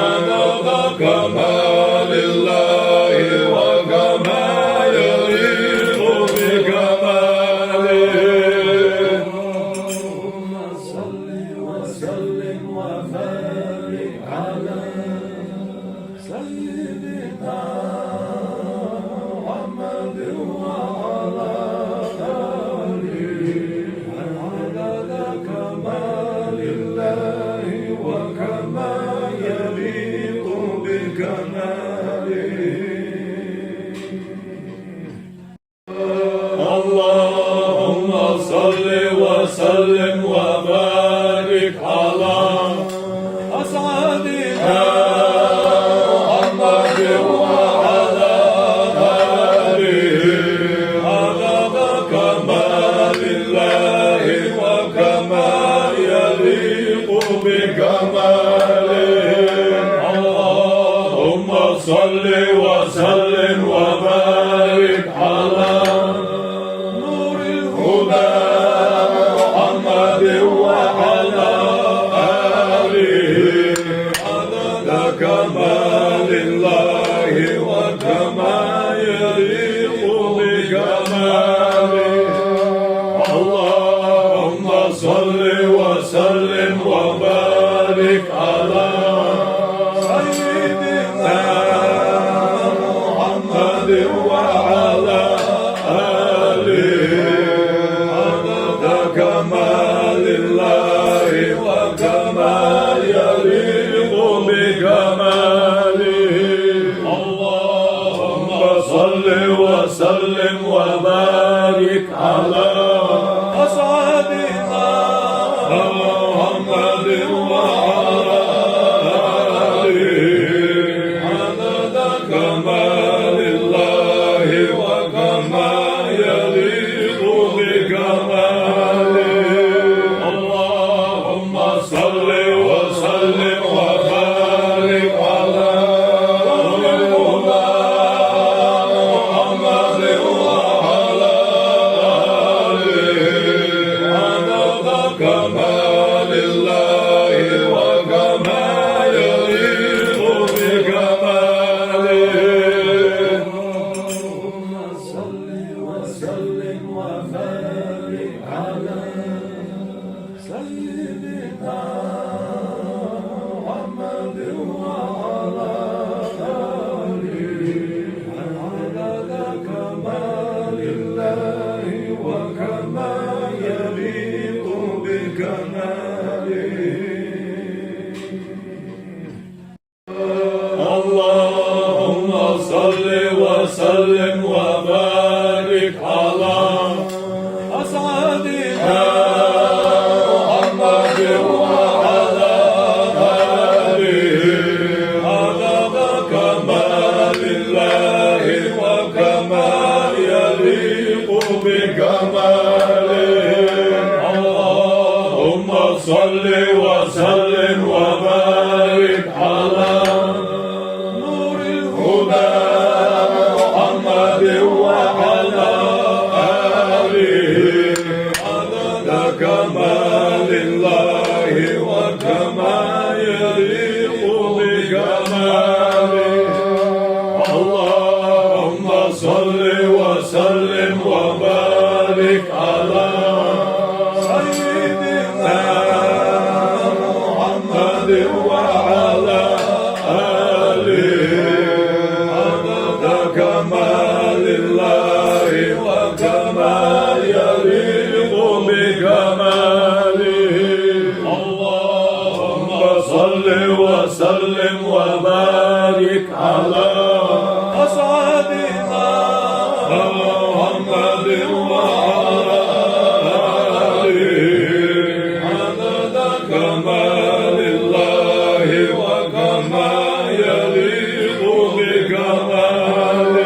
عدد كمال الله وكما يليق بكماله. اللهم صل وسلم وبارك على سيدنا محمد وعلى آله عدد كمال الله وكما يليق بكماله. اللهم صل وسلم وبارك على أسعدنا محمد وعلى آله عدد كمال الله وكما يليق بكماله. اللهم صل وسلم وبارك على نور الهدى محمد وعلى آله عدد كمال الله وكما يليق بكماله. اللهم صل وسلم وبارك على سيدنا محمد وعلى آله عدد كمال الله وكما يليق بكماله. اللهم صل وسلم وبارك على أسعدنا محمد وعلى آله عدد كمال الله وكما يليق بكماله. اللهم صل وسلم وبارك على نور الهدى محمد وعلى آله عدد كمال الله وكما يليق بكماله. اللهم صل وسلم وبارك على أسعدنا محمد وعلى آله عدد كمال الله وكما يليق بكماله اللهم صل وسلم وبارك على نور الهدى محمد وعلى آله عدد كمال الله وكما يليق بكماله اللهم صل وسلم وبارك على سيدنا محمد وعلى آله عدد كمال الله وكما يليق بكماله اللهم صل وسلم وبارك على أسعدنا محمد وعلى آله عدد كمال الله وكما يليق بكماله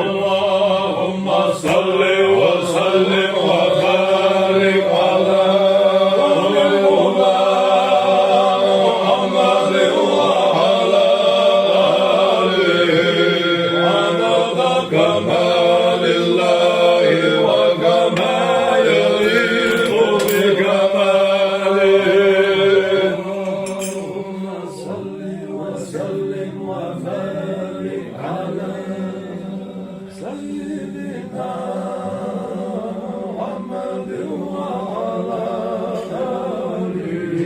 اللهم صل وسلم وبارك على نور الهدى محمد وعلى آله عدد كمال الله وكما يليق بكماله اللهم صل وسلم وبارك على سيدنا محمد وعلى آله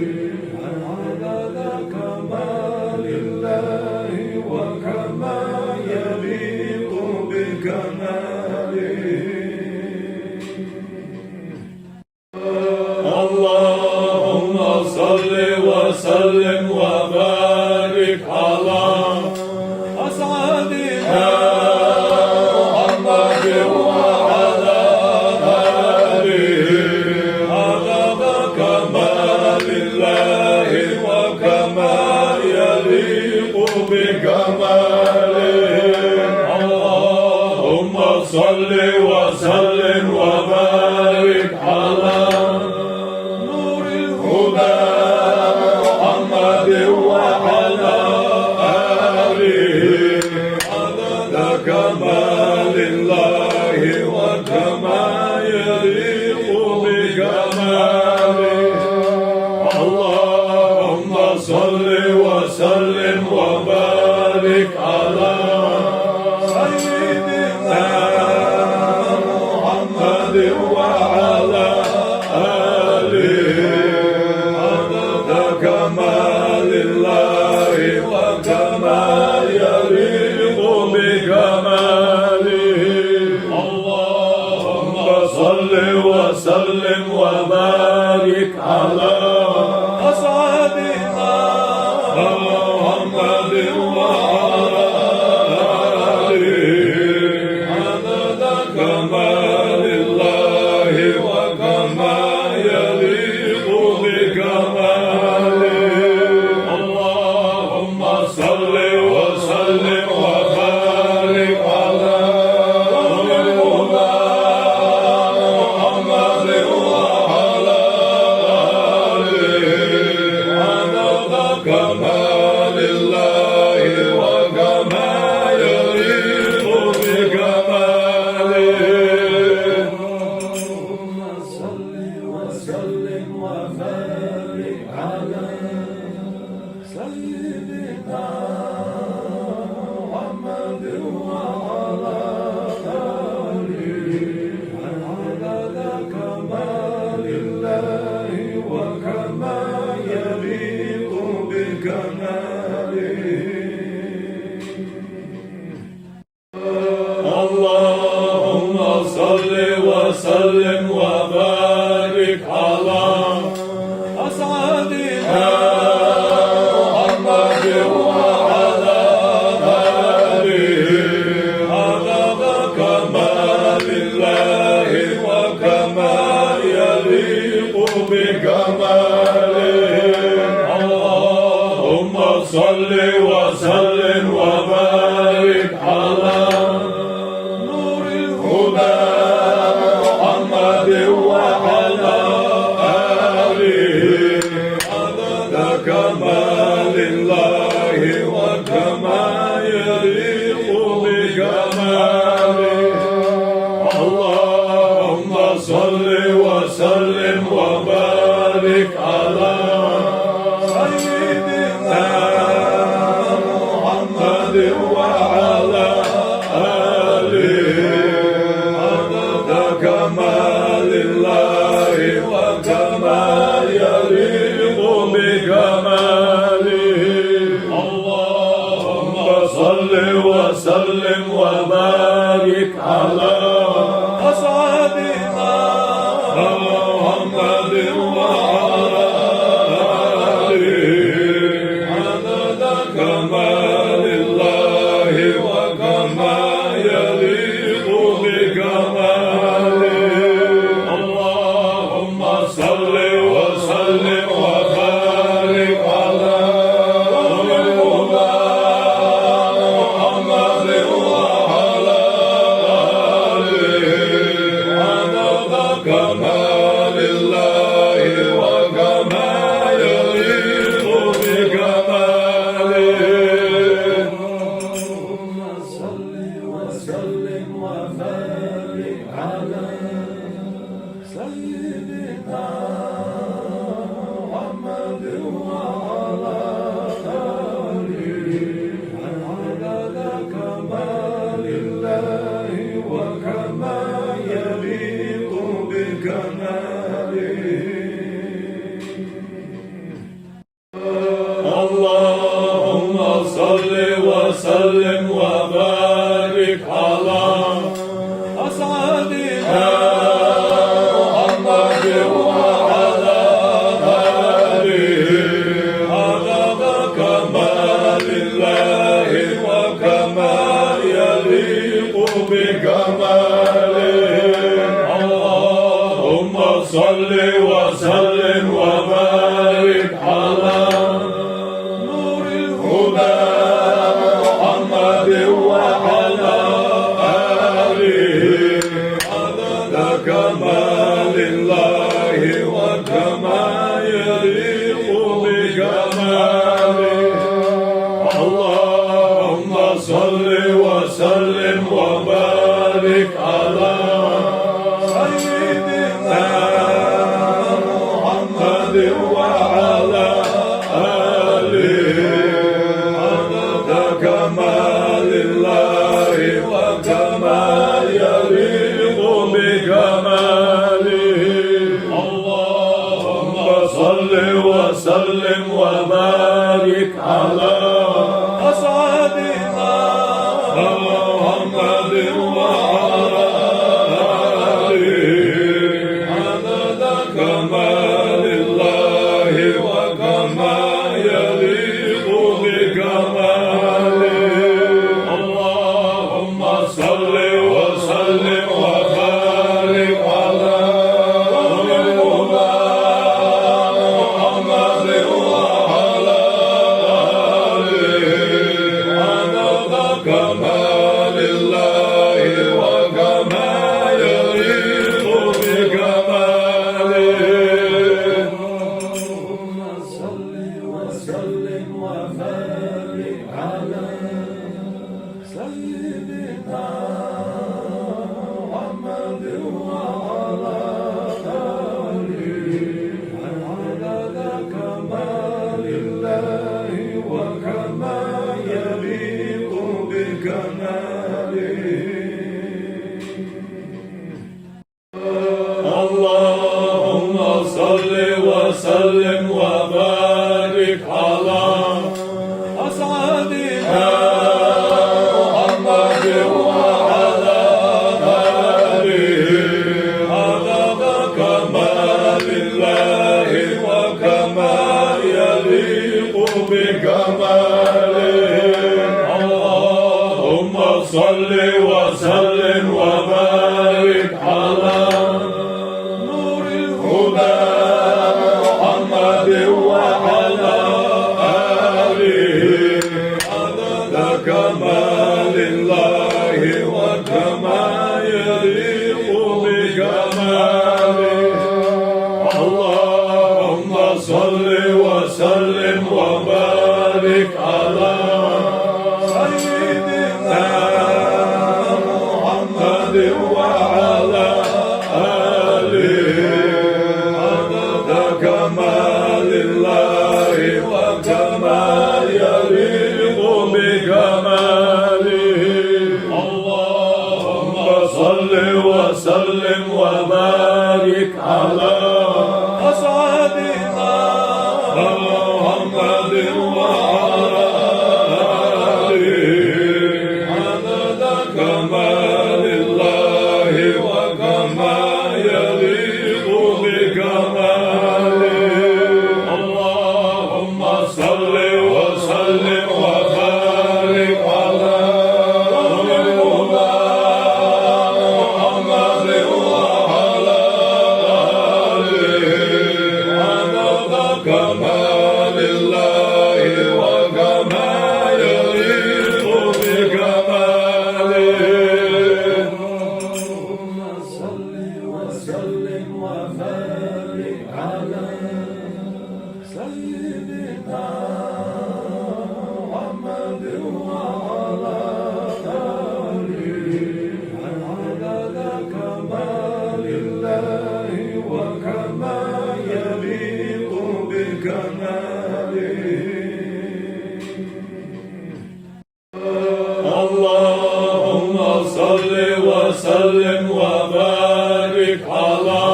عدد كمال الله وكما يليق بكماله اللهم صل وسلم وبارك على أسعدنا محمد وعلى آله عدد كمال الله وكما يليق بكماله اللهم صل وسلم وبارك على نور الهدى محمد وعلى آله عدد كمال الله وكما يليق بكماله اللهم صل وسلم وبارك على سيدنا محمد وعلى آله عدد كمال الله وكما يليق بكماله اللهم صل وسلم وبارك على أسعدنا محمد وعلى آله عدد كمال الله وكما يليق بكماله اللهم صل وسلم وبارك على نور الهدى محمد وعلى آله عدد كمال الله وكما يليق بكماله اللهم صل وسلم وبارك على سيدنا محمد وعلى آله عدد كمال الله وكما يليق بكماله اللهم صل وسلم وبارك على أسعدنا محمد وعلى آله عدد كمال اللهم صل وسلم وبارك على نور الهدى محمد وعلى آله عدد كمال الله وكما يليق بكماله اللهم صل وسلم وبارك على سيدنا محمد وعلى آله عدد كمال الله وكما يليق بكماله اللهم صل وسلم وبارك على أسعدنا محمد وعلى آله عدد كمال الله وكما يليق بكماله اللهم صل وسلم وبارك على نور الهدى محمد وعلى آله عدد كمال الله وكما يليق بكماله اللهم صل وسلم وبارك على سيدنا محمد وعلى آله عدد كمال الله وكما يليق بكماله اللهم صل وسلم وبارك على أسعدنا محمد وعلى آله عدد كمال الله وكما يليق بكماله اللهم صل وسلم وبارك على نور الهدى محمد وعلى آله عدد كمال الله وكما يليق بكماله اللهم صل وسلم وبارك على سيدنا محمد وعلى آله عدد كمال الله وكما يليق بكماله اللهم صل وسلم وبارك على أسعدنا محمد وعلى آله عدد كمال الله وكما يليق بكماله اللهم صل وسلم وبارك على نور الهدى محمد وعلى آله عدد كمال الله وكما يليق بكماله اللهم صل وسلم وبارك على سيدنا محمد وعلى آله عدد كمال الله وكما يليق بكماله اللهم صل وسلم وبارك على أسعدنا محمد وعلى آله عدد كمال الله وكما يليق بكماله اللهم صل وسلم وبارك على نور الهدى وعلى آله عدد كمال الله وكما يليق بكماله اللهم صل وسلم وبارك على أسعدنا محمد وعلى آله عدد كمال الله وكما يليق بكماله اللهم صل وسلم وبارك على محمد وعلى آله عدد كمال الله وكما يليق بكماله اللهم صل وسلم وبارك على سيدنا محمد وعلى آله عدد كمال الله وكما يليق بكماله اللهم صل وسلم وبارك على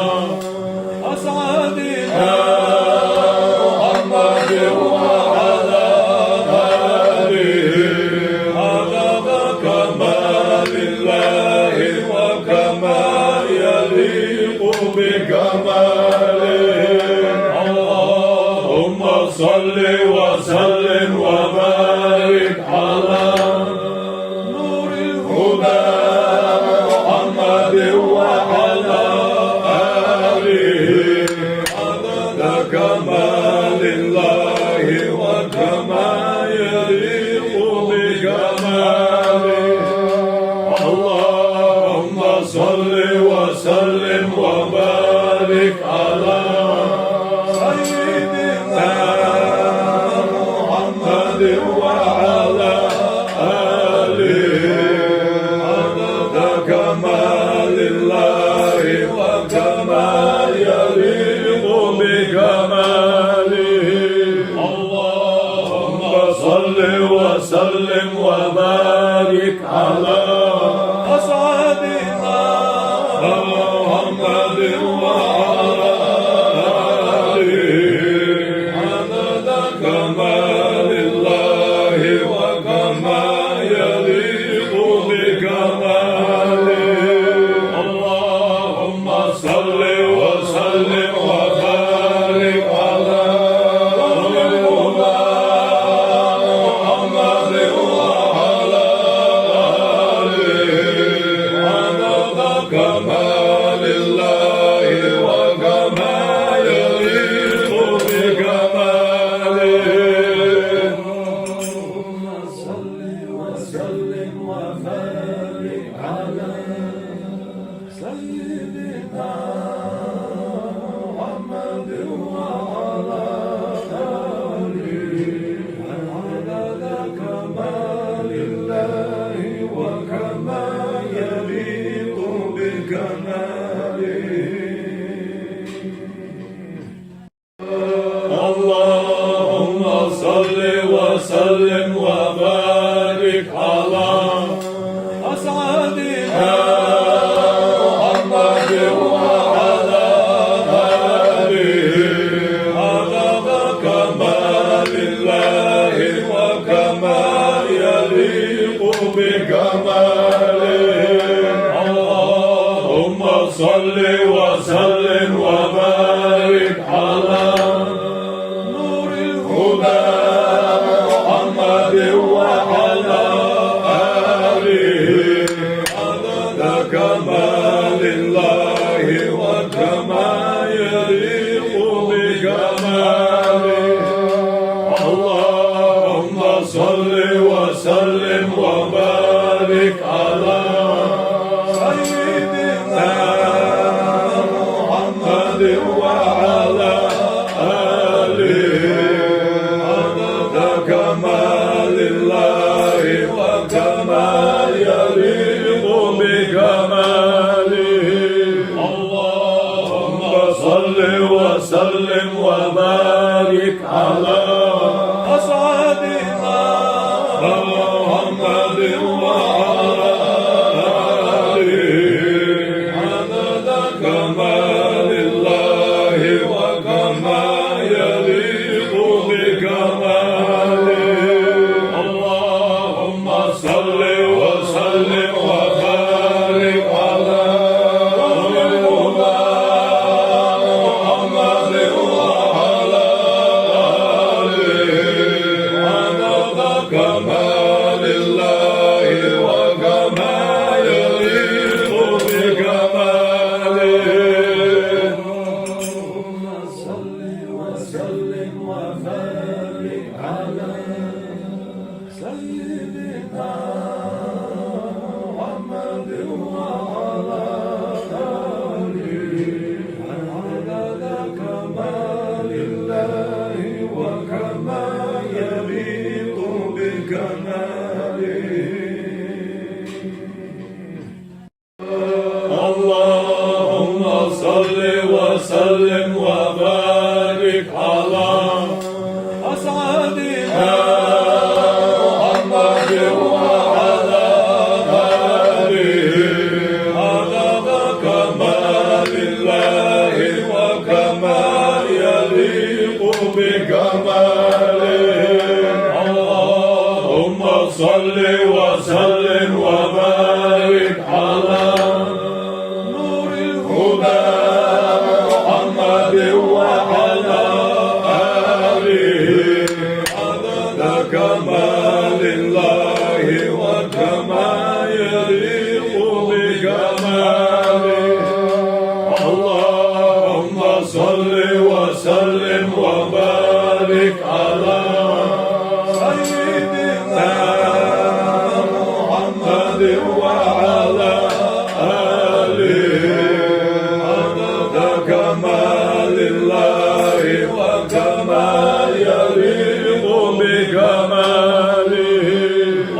أسعدنا محمد وعلى آله عدد كمال الله وكما يليق بكماله اللهم صل وسلم وبارك على نور الهدى محمد وعلى آله عدد كمال الله وكما يليق بكماله اللهم صل وسلم وبارك على سيدنا محمد وعلى آله عدد كمال الله وكما يليق بكماله اللهم صل وسلم وبارك على أسعدنا محمد وعلى آله عدد كمال الله وكما يليق بكماله اللهم صل وسلم وبارك على محمد وعلى آله عدد كمال الله وكما يليق بكماله اللهم صل وسلم وبارك على سيدنا محمد وعلى آله عدد كمال الله وكما يليق بكماله اللهم صل وسلم وبارك على أسعدنا محمد وعلى آله عدد كمال الله وكما يليق بكماله اللهم صل وسلم وبارك على نور الهدى محمد وعلى آله عدد كمال الله وكما يليق بكماله اللهم صل وسلم وبارك على سيدنا محمد وعلى آله عدد كمال الله وكما يليق بكماله وبارك على أسعدنا محمد وعلى آله عدد كمال الله وكما يليق بكماله اللهم صل وسلم وبارك على محمد وعلى آله عدد كمال الله وكما يليق بكماله اللهم صل وسلم وبارك على سيدنا محمد وعلى آله عدد كمال الله وكما يليق بكماله اللهم صل وسلم وبارك على أسعدنا محمد وعلى آله عدد كمال الله وكما يليق بكماله اللهم صل وسلم وبارك على نور الهدى محمد وعلى آله عدد كمال الله وكما يليق بكماله اللهم صل وسلم وبارك على سيدنا محمد وعلى آله عدد كمال الله وكما يليق بكماله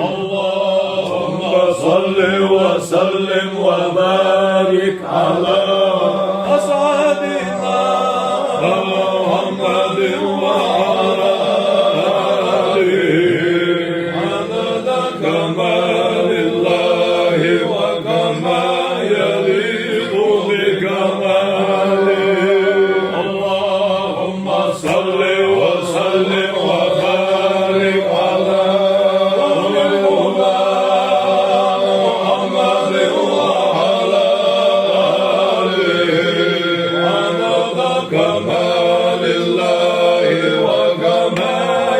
اللهم صل وسلم وبارك على أسعدنا محمد وعلى آله عدد كمال الله وكما يليق بكماله اللهم صل وسلم وبارك على محمد وعلى آله عدد كمال الله وكما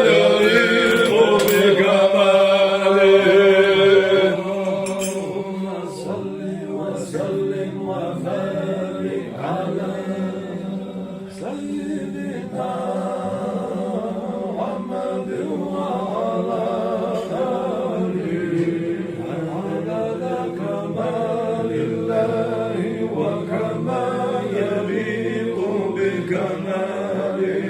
يليق بكماله اللهم صل وسلم وبارك على سيدنا محمد وعلى آله عدد كمال الله وكما يليق بكماله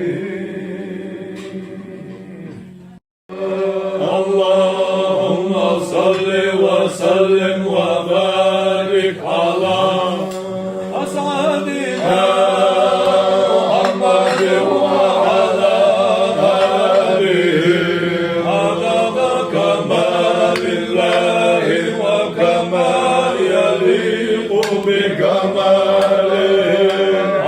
اللهم صل وسلم وبارك على أسعدنا محمد وعلى آله عدد كمال الله وكما يليق بكماله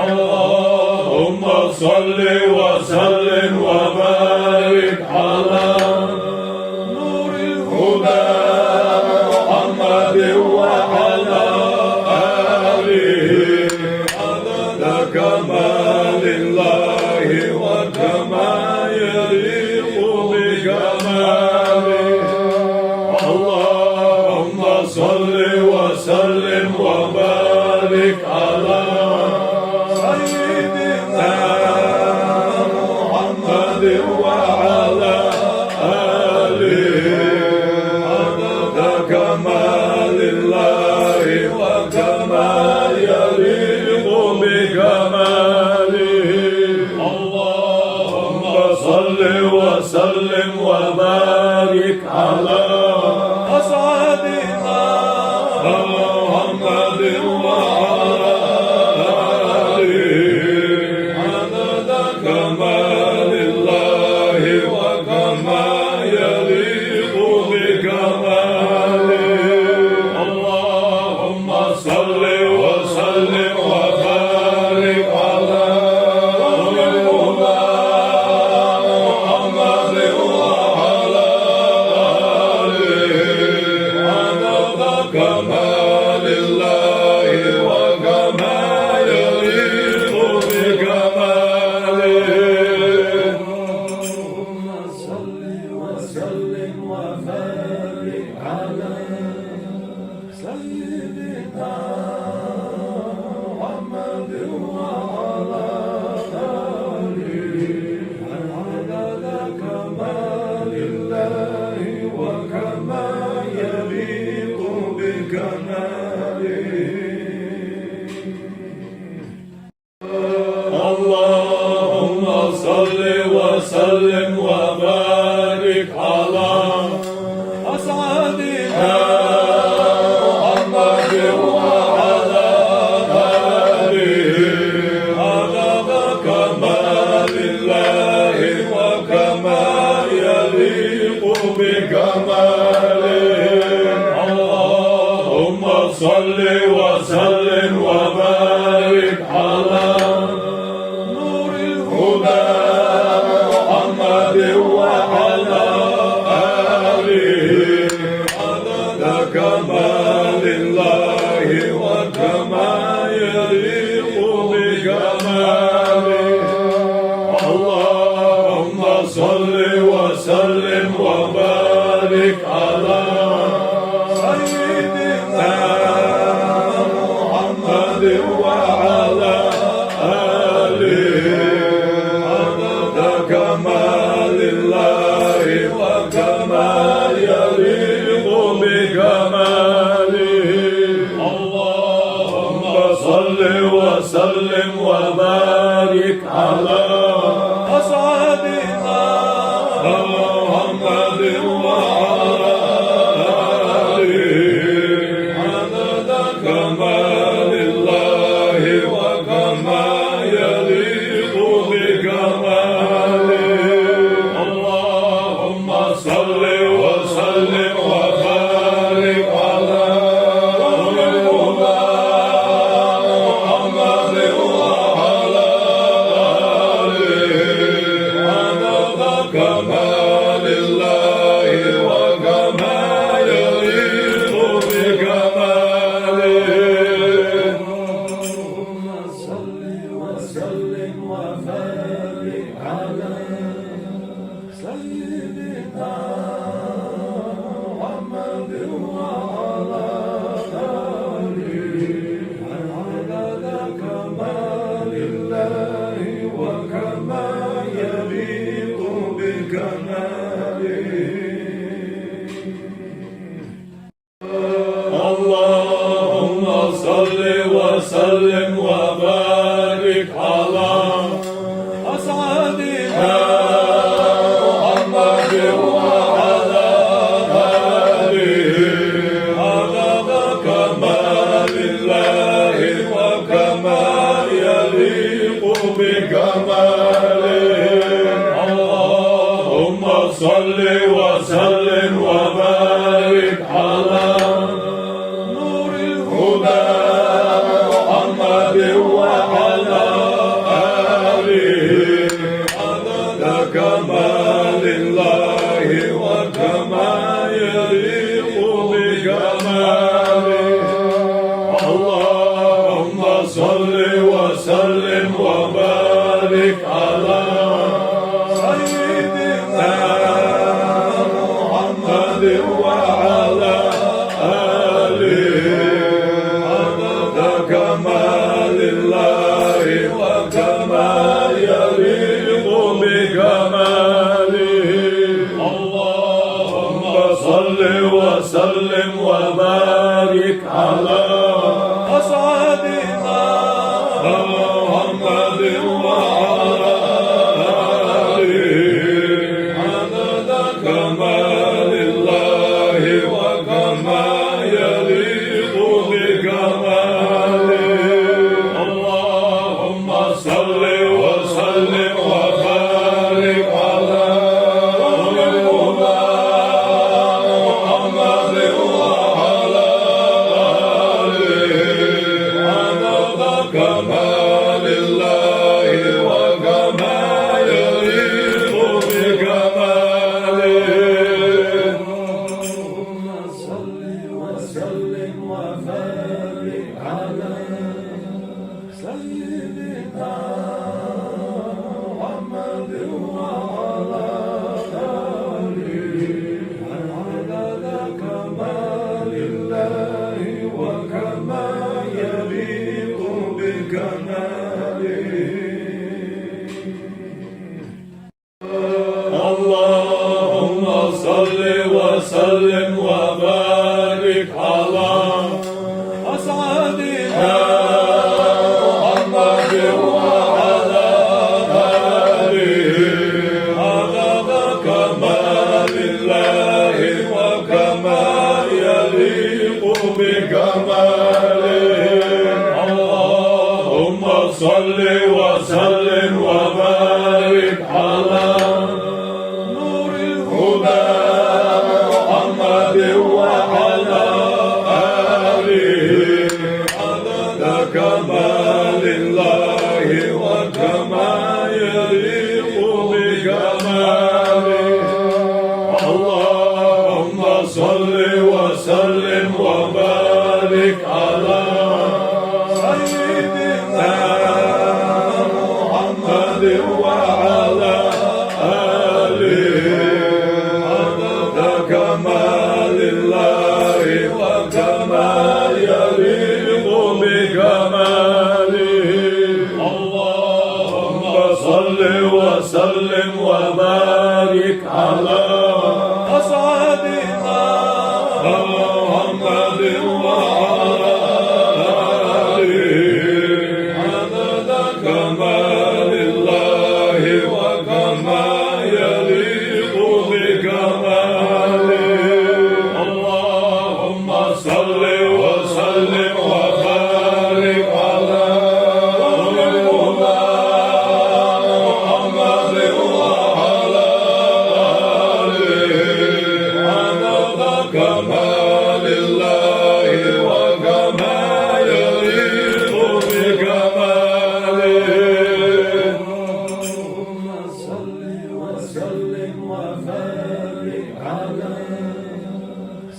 اللهم صل وسلم وبارك على نور الهدى محمد وعلى آله عدد كمال الله وكما يليق بكماله اللهم صل وسلم وبارك على سيدنا محمد وعلى آله عدد كمال الله وكما يليق بكماله اللهم صل وسلم وبارك على أسعدنا محمد وعلى وبارك على نور الهدى محمد وعلى آله عدد كمال الله وكما يليق بكماله. اللهم صل وسلم وبارك على سيدنا محمد وعلى آله عدد كمال الله وكما يليق بكماله. اللهم صل وسلم وبارك على أسعدنا محمد وعلى آله عدد كمال الله وكما يليق بكماله. اللهم صل وسلم وبارك على نور الهدى محمد وعلى آله عدد كمال الله وكما يليق بكماله. اللهم صل وسلم وبارك على سيدنا محمد وعلى آله عدد كمال الله وكما يليق بكماله. اللهم صل وسلم وبارك على أسعدنا محمد وعلى آله عدد كمال الله وكما يليق بكماله. اللهم صل وسلم وبارك على نور الهدى محمد وعلى آله عدد كمال الله وكما يليق بكماله. اللهم صل وسلم وبارك على سيدنا محمد وعلى آله عدد كمال الله وكما يليق بكماله. اللهم صل وسلم وبارك على أسعدنا محمد وعلى آله عدد كمال الله وكما يليق بكماله. اللهم صل وسلم وبارك على نور الهدى محمد وعلى آله عدد كمال الله وكما يليق بكماله. اللهم صل وسلم وبارك على سيدنا محمد وعلى آله عدد كمال الله وكما يليق بكماله. اللهم صل وسلم وبارك على أسعدنا محمد وعلى آله عدد كمال الله وكما يليق بكماله. اللهم صل وسلم وبارك على نور الهدى محمد وعلى آله عدد بكماله اللهم صل وسلم وبارك على أسعدنا محمد وعلى آله عدد كمال الله وكما يليق بكماله اللهم صل وسلم وبارك على محمد وعلى آله عدد كمال الله وكما يليق بكماله اللهم صل وسلم وبارك على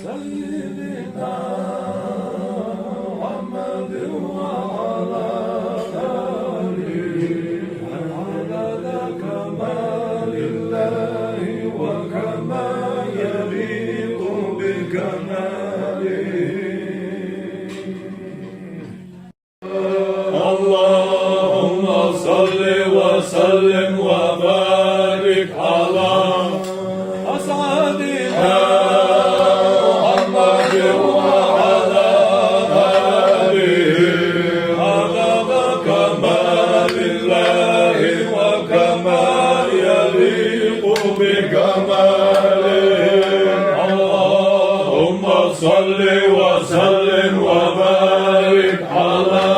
سيدنا محمد وعلى آله عدد كمال الله وكما يليق بكماله اللهم صل وسلم وبارك على أسعدنا محمد وعلى آله عدد كمال الله وكما يليق بكماله اللهم صل وسلم وبارك على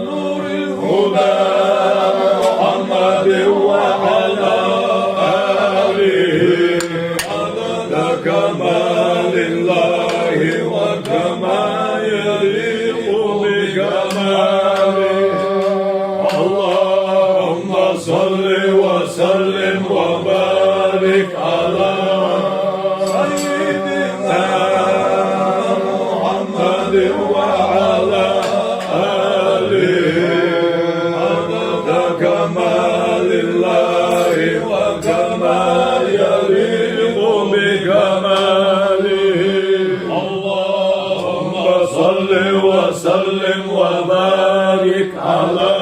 نور الهدى محمد وعلى آله عدد كمال الله وكما يليق بكماله اللهم صل وسلم وبارك على سيدنا محمد وعلى آله عدد كمال الله وكما يليق بكماله اللهم صل وسلم وبارك على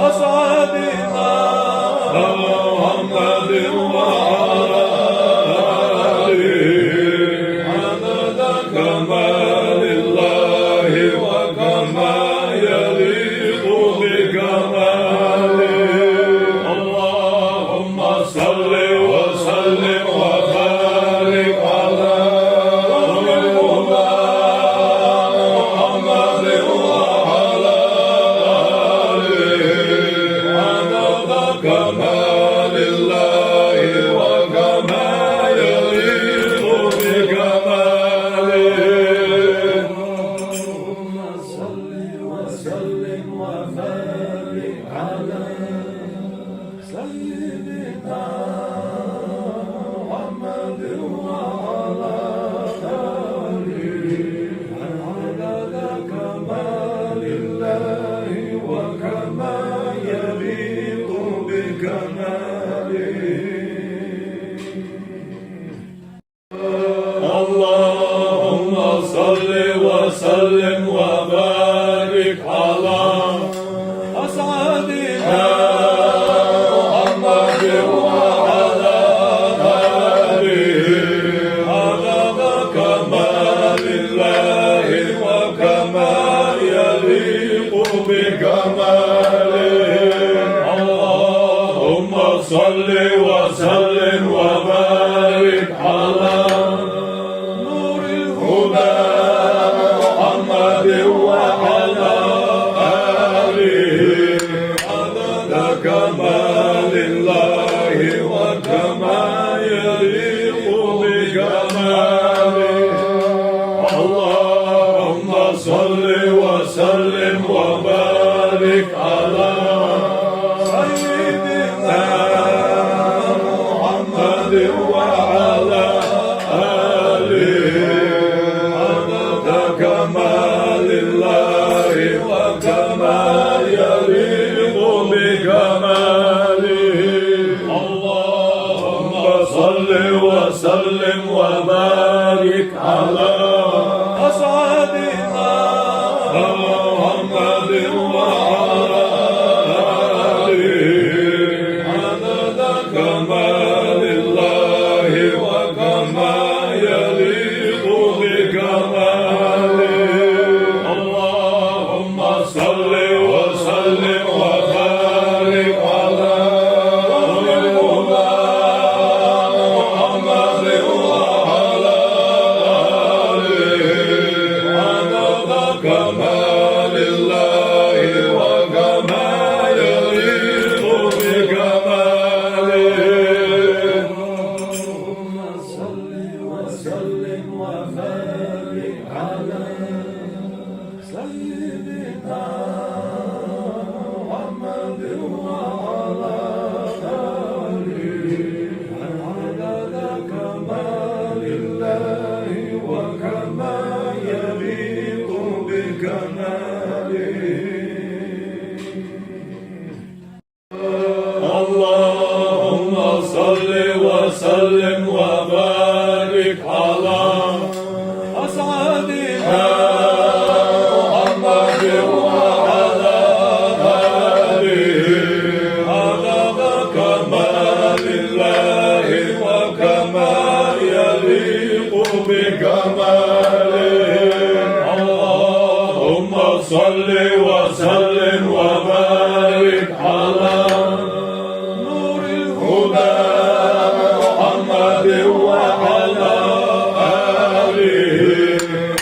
أسعدنا محمد وعلى آله عدد كمال الله وكما يليق بكماله اللهم صل وسلم وبارك على محمد وعلى آله عدد كمال الله وكما يليق بكماله اللهم صل وسلم وبارك على سيدنا محمد وعلى آله عدد كمال الله وكما يليق بكماله اللهم صل وسلم وبارك على أسعدنا محمد وعلى آله عدد كمال الله وكما يليق بكماله اللهم صل وسلم وبارك على نور الهدى محمد وعلى آله عدد كمال الله وكما يليق بكماله اللهم صل وسلم وبارك على سيدنا محمد وعلى آله عدد كمال الله وكما يليق بكماله اللهم صل وسلم وبارك على أسعدنا محمد وعلى آله عدد كمال الله وكما يليق بكماله اللهم صل وسلم وبارك على محمد وعلى آله عدد كمال الله وكما يليق بكماله اللهم صل وسلم وبارك على سيدنا محمد وعلى آله عدد كمال الله وكما يليق بكماله اللهم صل وسلم وبارك على أسعدنا محمد وعلى آله عدد كمال الله وكما يليق بكماله اللهم صل وسلم وبارك على نور الهدى محمد وعلى آله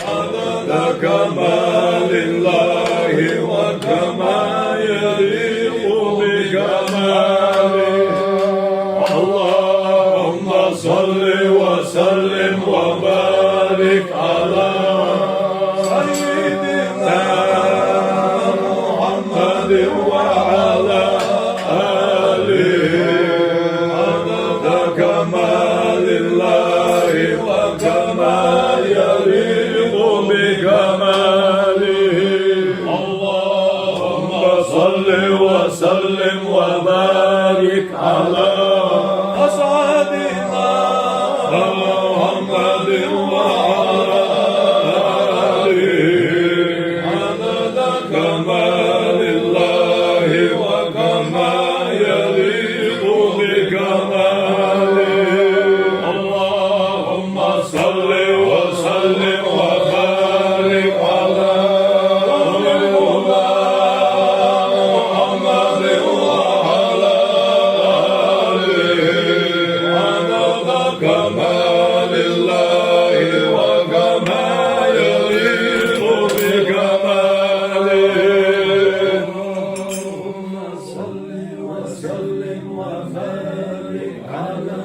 عدد كمال الله وكما يليق بكماله اللهم صل وسلم وبارك على سيدنا محمد وعلى آله عدد كمال الله وكما يليق بكماله اللهم صل وسلم وبارك على أسعدنا محمد وعلى آله عدد كمال الله وكما يليق بكماله اللهم صل وسلم وبارك على محمد وعلى آله عدد كمال الله وكما يليق بكماله اللهم صل وسلم وبارك على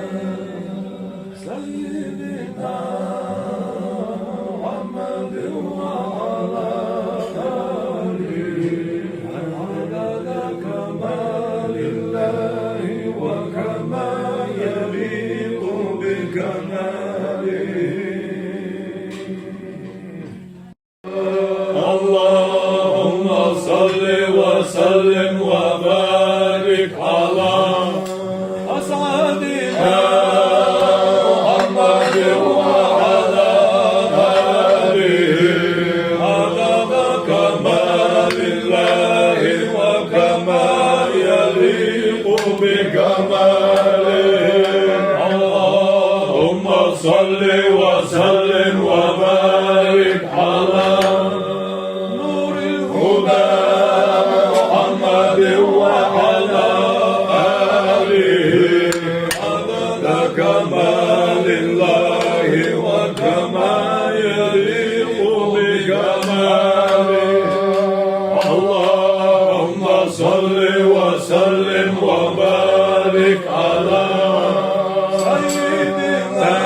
سيدنا محمد وعلى آله عدد كمال الله وكما يليق بكماله اللهم صل وسلم وبارك على أسعدنا محمد وعلى آله عدد كمال الله وكما يليق بكماله اللهم صل وسلم وبارك على نور الهدى محمد وعلى آله عدد كمال الله وكما يليق بكماله اللهم صل وسلم وبارك على سيدنا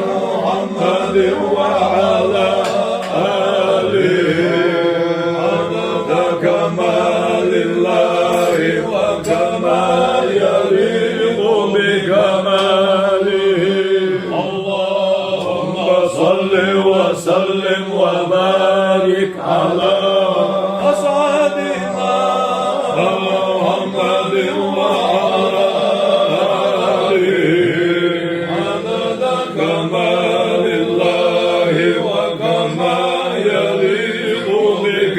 محمد وعلى آله عدد كمال الله وكما يليق بكماله اللهم صل وسلم وبارك على أسعدنا محمد وعلى آله عدد كمال الله وكما يليق بك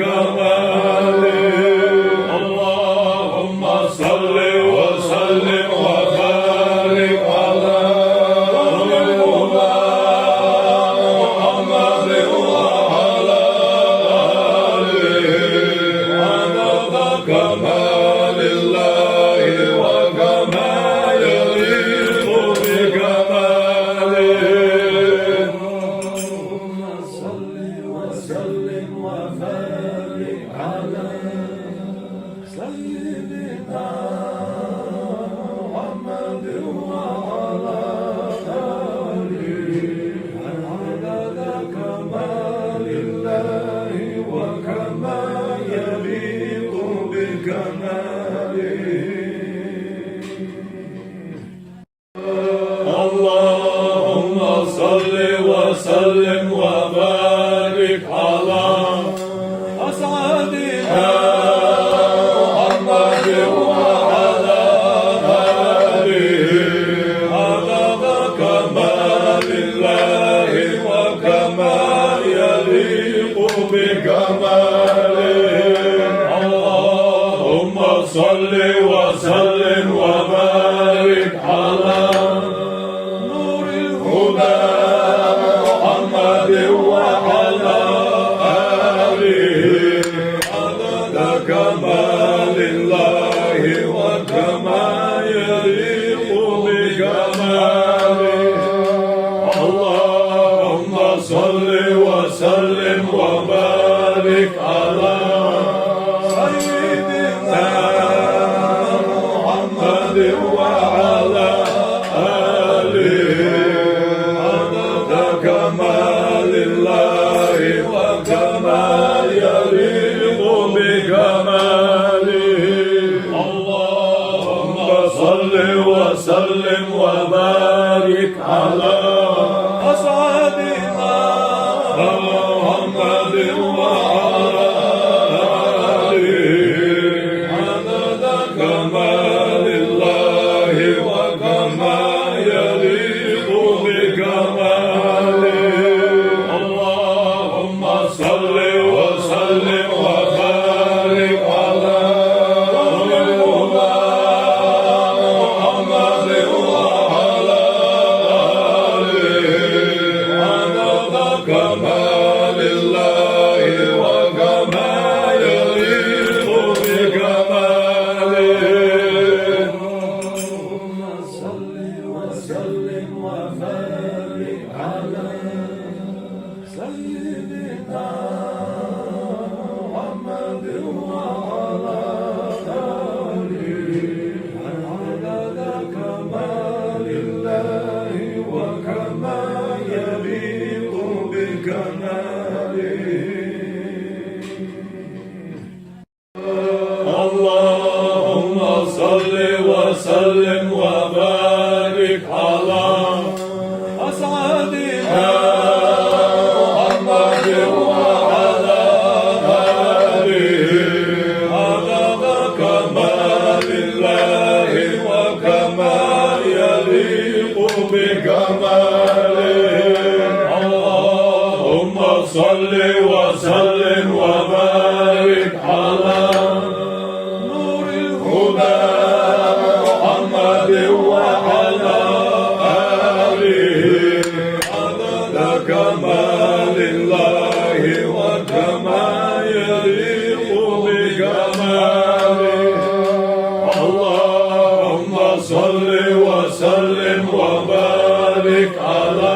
على سيدنا محمد وعلى آله عدد كمال الله وكما يليق بكماله. اللهم صل وسلم وبارك على أسعدنا محمد وعلى آله عدد كمال الله وكما يليق بكماله. اللهم صل وسلم وبارك على نور الهدى محمد وعلى آله عدد كمال الله وكما يليق بكماله. اللهم صل وسلم وبارك على سيدنا محمد وعلى آله عدد كمال الله وكما يليق بكماله. اللهم صل وسلم وبارك على أسعدنا محمد وعلى آله عدد كمال الله وكما يليق بكماله. اللهم صل وسلم وبارك على نور الهدى محمد وعلى آله عدد كمال الله وكما يليق بكماله. اللهم صل وسلم وبارك على سيدنا محمد وعلى آله عدد كمال الله وكما يليق بكماله. اللهم صل وسلم وبارك على أسعدنا محمد وعلى آله عدد كمال الله وكما يليق بكماله. اللهم صل وسلم وبارك على نور الهدى محمد وعلى آله عدد كمال الله وكما يليق بكماله. اللهم صل وسلم وبارك على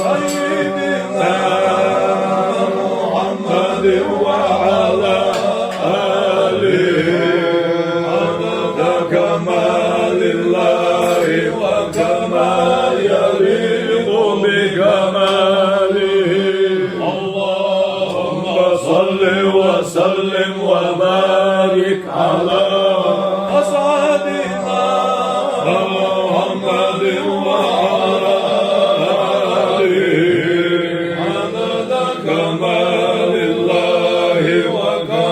سيدنا محمد وعلى آله عدد كمال الله وكما يليق بكماله. اللهم صل وسلم وبارك على أسعدنا محمد وعلى آله عدد كمال الله وكما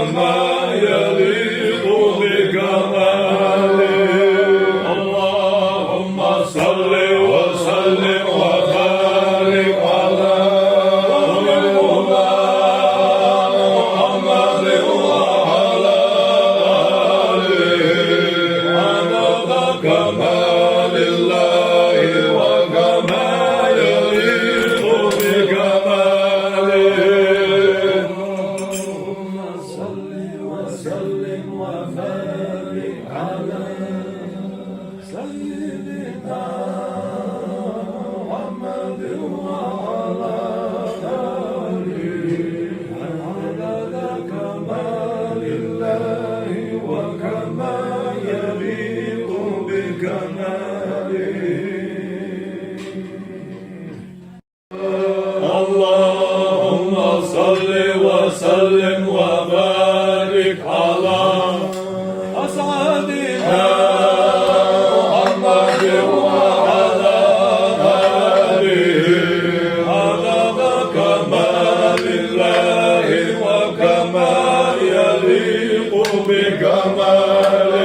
وسلم وبارك على أسعدنا محمد وعلى آله عدد كمال الله وكما يليق بكماله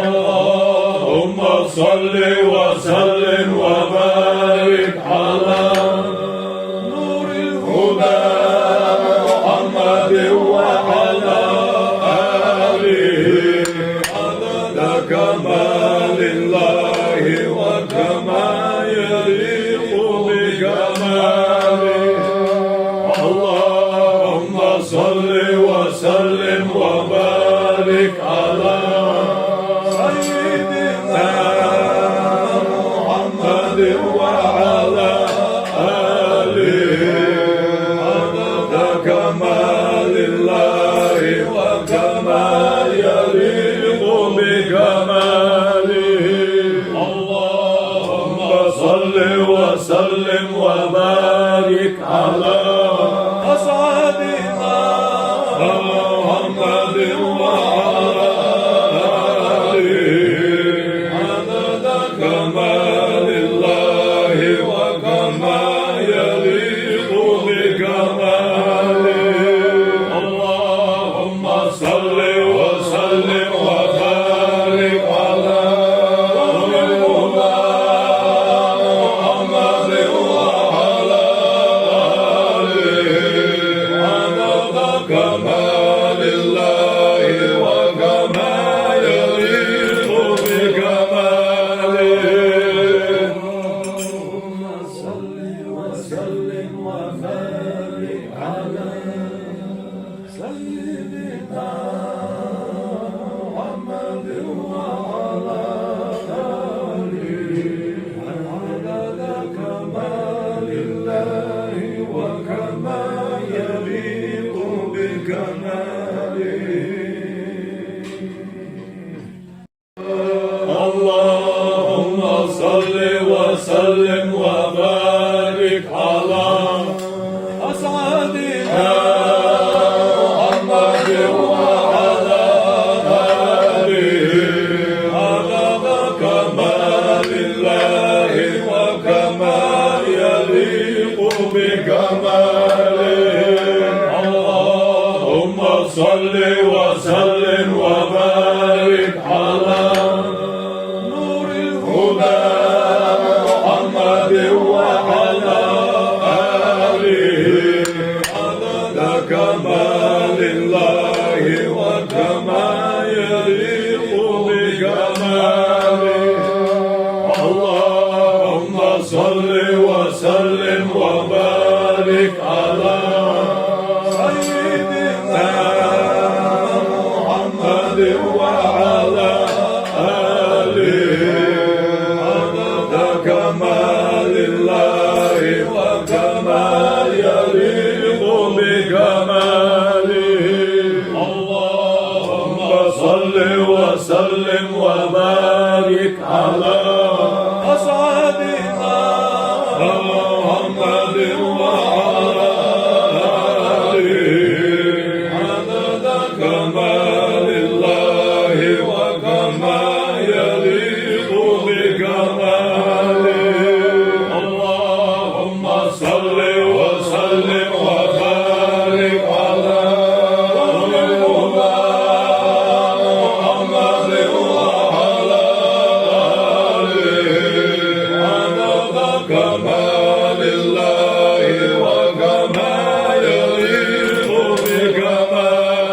اللهم صل وسلم وبارك على نور الهدى محمد وعلى آله عدد كمال الله وكما يليق بكماله اللهم صل وسلم وبارك على سيدنا محمد وعلى آله عدد كمال الله وكما يليق بكماله اللهم صل وسلم وبارك على أسعدنا محمد وعلى آله عدد كمال الله وكما يليق بكماله اللهم صل وسلم وبارك على نور الهدى محمد وعلى آله عدد كمال الله وكما يليق بكماله اللهم صل وسلم وبارك على سيدنا محمد وعلى آله عدد كمال الله وكما يليق بكماله اللهم صل وسلم وبارك على أسعدنا محمد وعلى آله عدد كمال الله وكما يليق بكماله اللهم صل وسلم وبارك على نور الهدى محمد وعلى آله عدد كمال الله وكما يليق بكماله اللهم صل وسلم وبارك على سيدنا محمد وعلى آله عدد كمال الله وكما يليق بكماله اللهم صل وسلم وبارك على أسعدنا محمد وعلى آله عدد كمال الله وكما يليق بكماله اللهم صل وسلم وبارك على نور الهدى محمد وعلى آله عدد كمال الله وكما يليق بكماله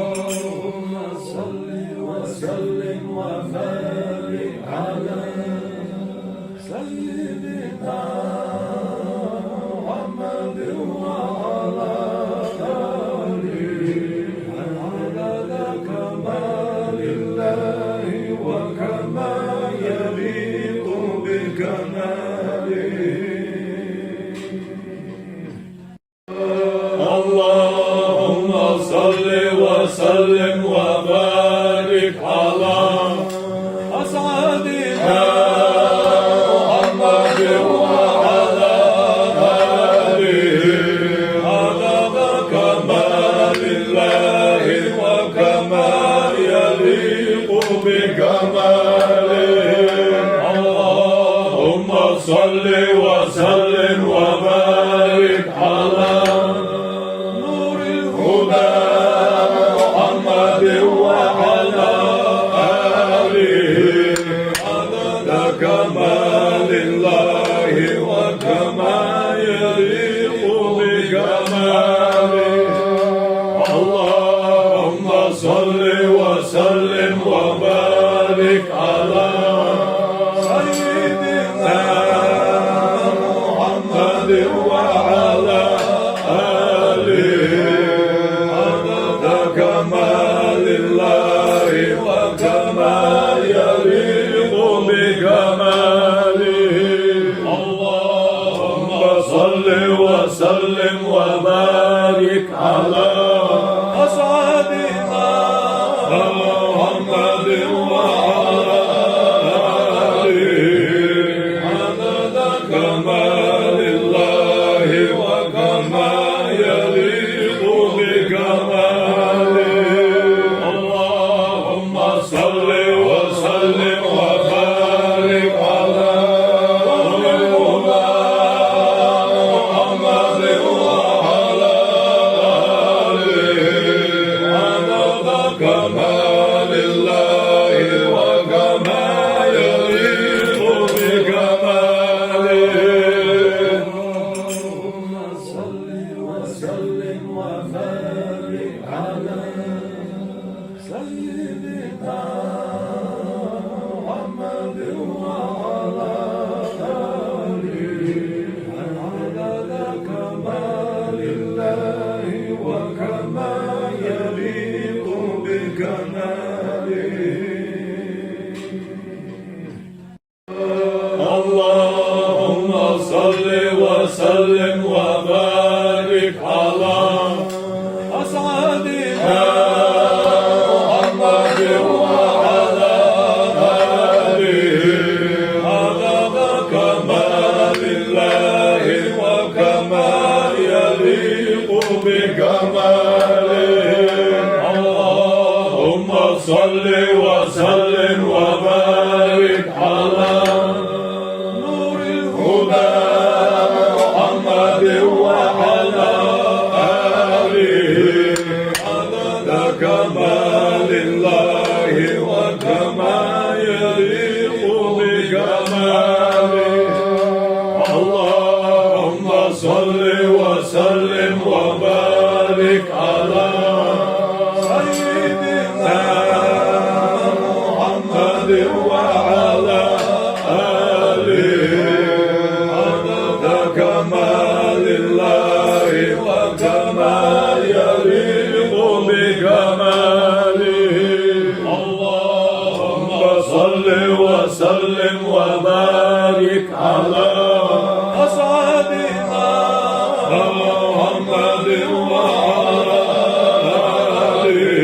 اللهم صل وسلم وبارك على سيدنا محمد وعلى آله عدد كمال الله وكما يليق بكماله اللهم صل وسلم وبارك على أسعدنا محمد وعلى آله عدد الله وكما يليق بكماله اللهم صل وسلم وبارك على نور الهدى محمد وعلى آله عدد كمال الله وكما يليق بكماله اللهم صل وسلم وبارك على سيدنا محمد وعلى آله عدد كمال الله وكما يليق بكماله اللهم صل وسلم وبارك على أسعدنا محمد وعلى آله عدد كمال الله وكما يليق بكماله اللهم صل وسلم وبارك على نور الهدى محمد وعلى آله عدد كمال الله وكما يليق بكماله اللهم صل وسلم وبارك على سيدنا محمد وعلى آله عدد كمال الله وكما يليق بكماله اللهم صل وسلم وبارك على أسعدنا محمد وعلى آله عدد كمال الله وكما يليق بكماله اللهم صل وسلم وبارك على نور الهدى محمد وعلى آله عدد كمال الله وكما يليق بكماله اللهم صل وسلم وبارك على سيدنا محمد وعلى آله عدد كمال الله وكما يليق بكماله اللهم صل وسلم وبارك على أسعدنا محمد وعلى آله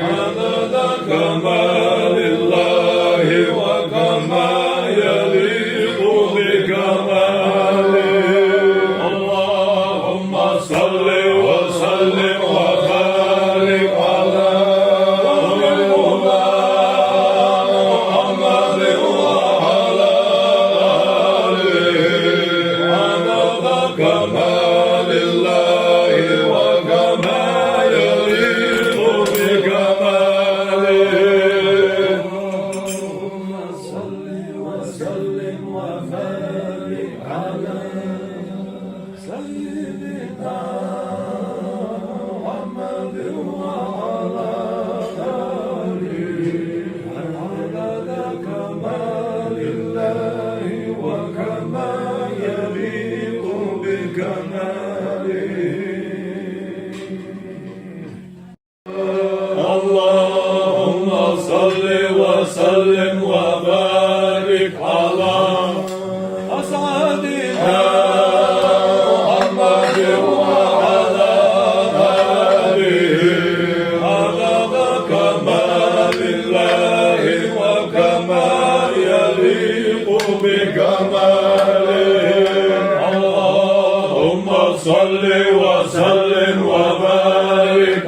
عدد كمال الله وكما يليق بكماله اللهم صل وسلم وبارك على نور الهدى محمد وعلى آله عدد كمال الله وكما يليق بكماله اللهم صل وسلم وبارك على سيدنا محمد وعلى آله عدد كمال الله وكما يليق بكماله اللهم صل وسلم وبارك على أسعدنا محمد وعلى آله عدد كمال الله وكما يليق بكماله اللهم صل وسلم وبارك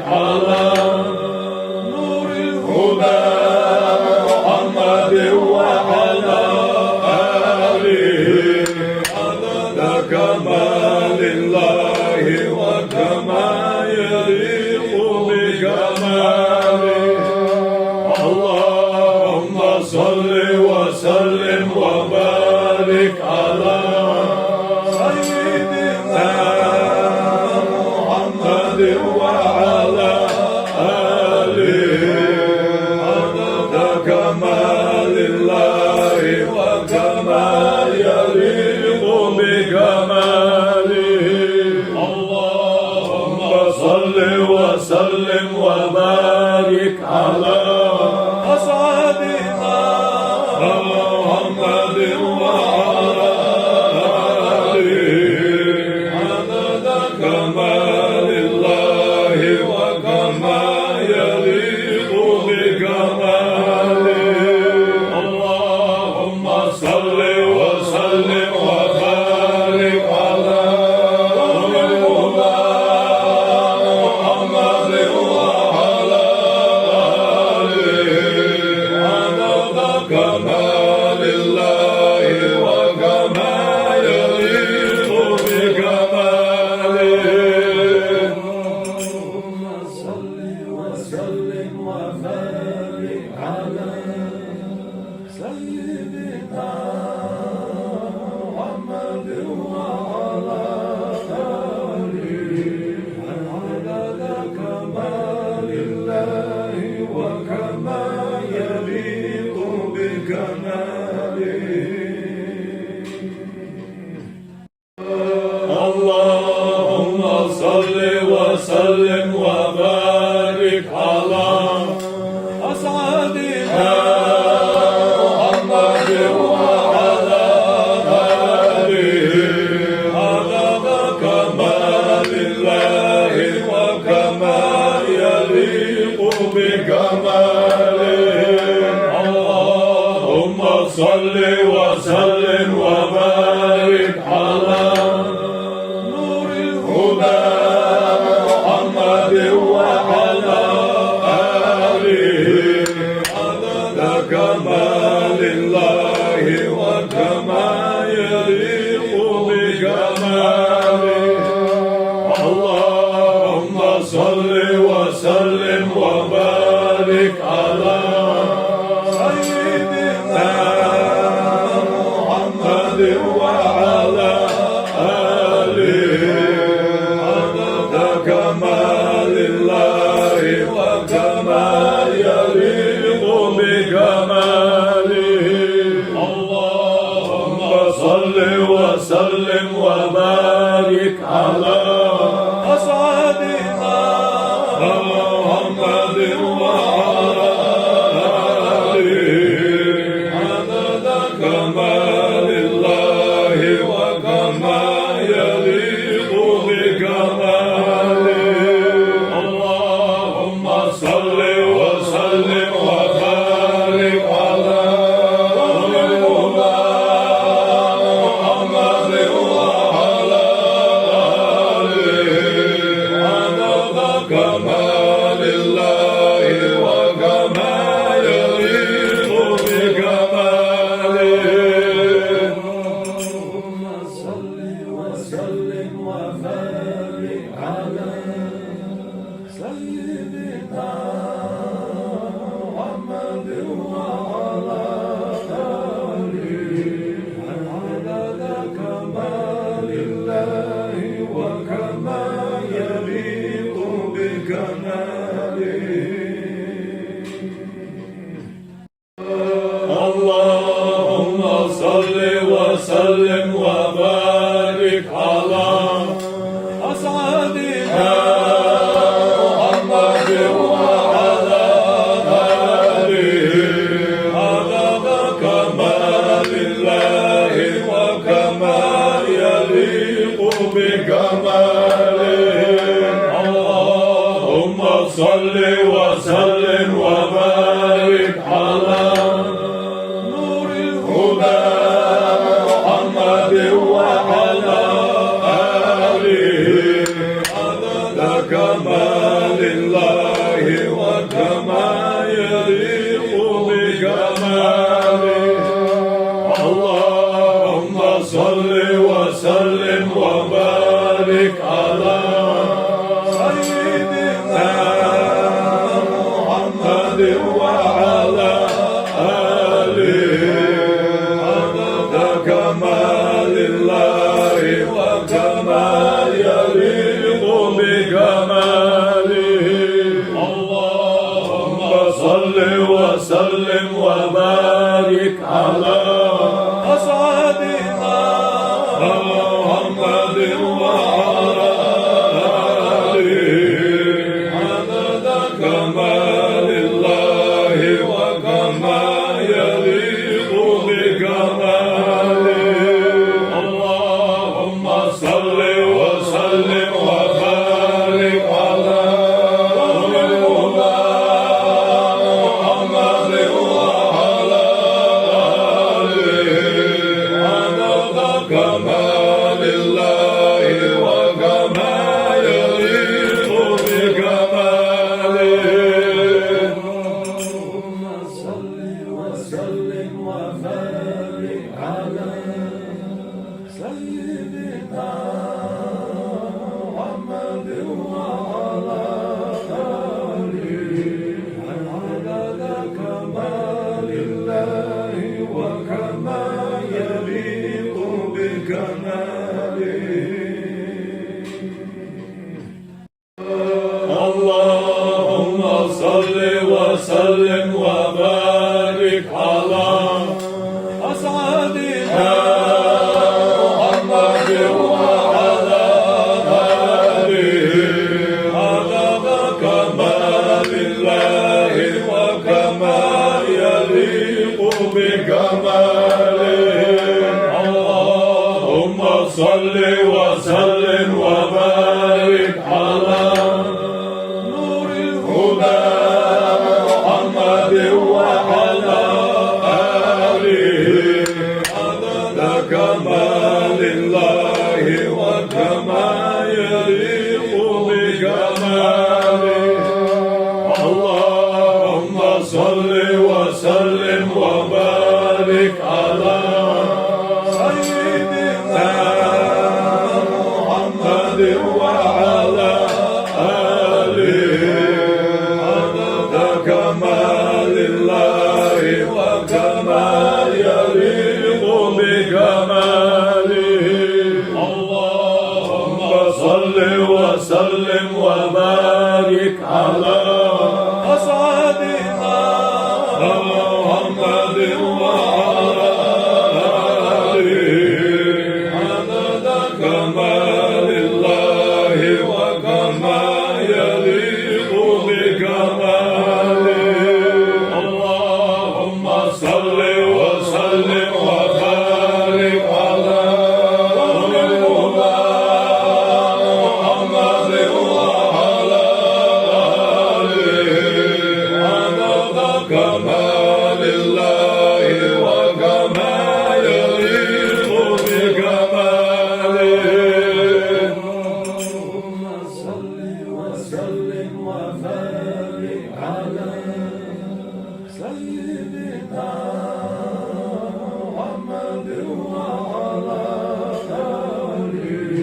محمد وعلى آله عدد كمال الله وكما يليق بكماله اللهم صل وسلم وبارك على أسعدنا محمد وعلى آله عدد كمال الله وكما يليق بكماله اللهم صل وسلم وبارك على محمد وعلى آله عدد كمال الله وكما يليق بكماله اللهم صل وسلم وبارك على سيدنا محمد وعلى آله عدد كمال الله وكما يليق بكماله اللهم صل وسلم وبارك على أسعدنا محمد وعلى آله عدد كمال الله وكما يليق بكماله اللهم صل وسلم وبارك على نور الهدى محمد وعلى آله عدد كمال الله وكما يليق بكماله اللهم صل وسلم وبارك على سيدنا محمد وعلى آله عدد كمال الله وكما يليق بكماله اللهم صل وسلم وبارك على أسعدنا محمد وعلى آله عدد كمال الله وكما يليق بكماله اللهم صل وسلم وبارك على محمد وعلى آله عدد كمال الله وكما يليق بكماله اللهم صل وسلم وبارك على سيدنا محمد وعلى آله عدد كمال الله وكما يليق بكماله اللهم صل وسلم وبارك على أسعدنا محمد وعلى آله عدد كمال الله وكما يليق بكماله اللهم صل وسلم وبارك على نور الهدى محمد وعلى آله عدد كمال الله وكما يليق بكماله اللهم صل وسلم وبارك على سيدنا محمد وعلى آله عدد كمال الله وكما يليق بكماله وصل وسلم وبارك على أسعدنا محمد وعلى آله عدد كمال الله وكما يليق بكماله اللهم صل وسلم وبارك على نور الهدى محمد وعلى آله عدد كمال الله وكما يليق بكماله اللهم صل وسلم وبارك على سيدنا محمد وعلى آله عدد كمال الله وكما يليق بكماله اللهم صل وسلم وبارك على أسعدنا محمد وعلى آله عدد كمال الله وكما يليق بكماله اللهم صل وسلم وبارك على نور الهدى محمد وعلى آله عدد كمال الله وكما يليق بكماله اللهم صل وسلم وبارك على سيدنا محمد وعلى آله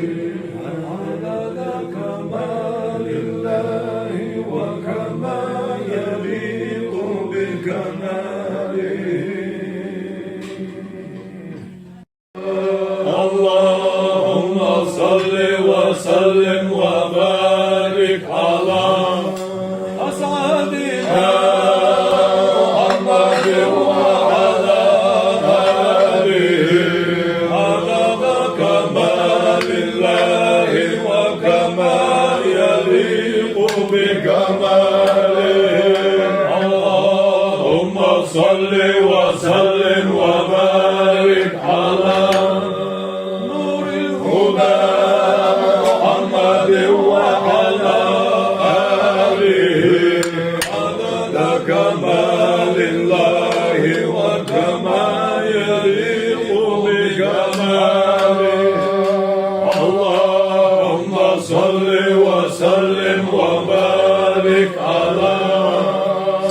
عدد كمال الله وكما يليق بكماله اللهم صل وسلم وبارك على أسعدنا محمد وعلى آله عدد كمال الله وكما يليق بكماله اللهم صل وسلم وبارك على نور الهدى محمد وعلى آله عدد كمال الله وكما يليق بكماله اللهم صل وسلم وبارك على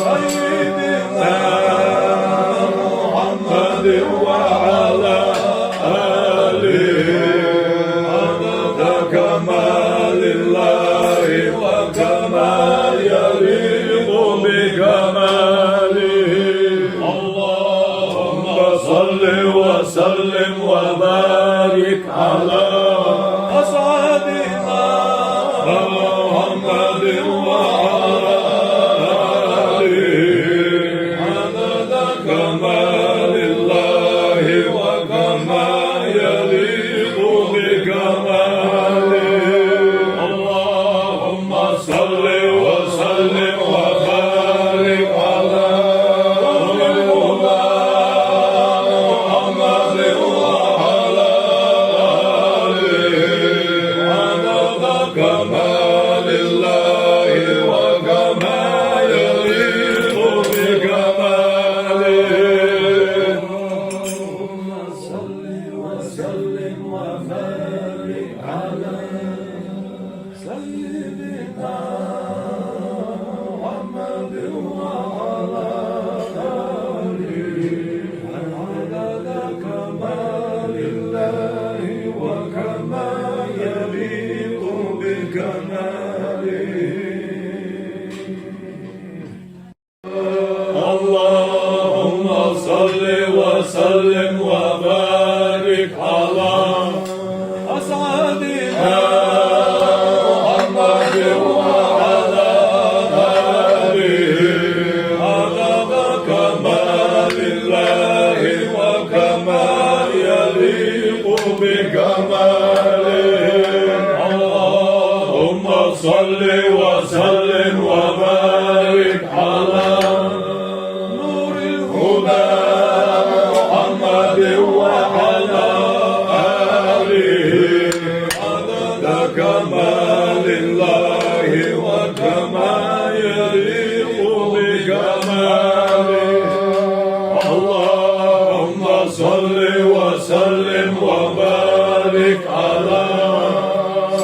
سيدنا محمد وعلى آله عدد كمال الله وكما يليق بكماله اللهم صل وسلم وبارك على أسعدنا محمد وعلى آله عدد كمال الله وكما يليق بكماله اللهم صل وسلم وبارك على نور الهدى محمد وعلى آله عدد كمال الله صل وسلم وبارك على نور الهدى محمد وعلى آله عدد كمال الله وكما يليق بكماله اللهم صل وسلم وبارك على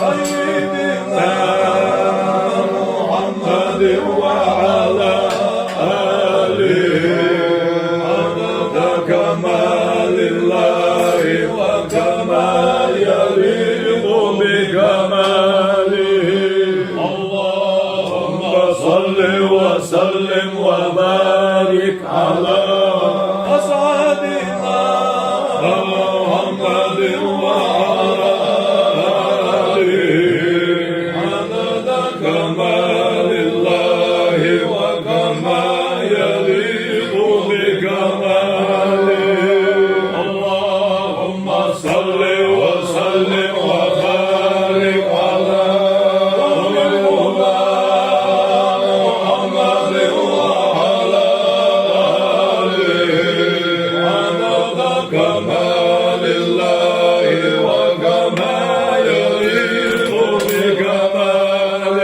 سيدنا محمد وعلى آله عدد كمال الله وكما يليق بكماله اللهم صل وسلم وبارك على أسعدنا محمد وعلى آله عدد كمال الله وكما يليق بكماله اللهم صل وسلم وبارك على نور الهدى محمد وعلى آله عدد كمال الله وكما يليق بكماله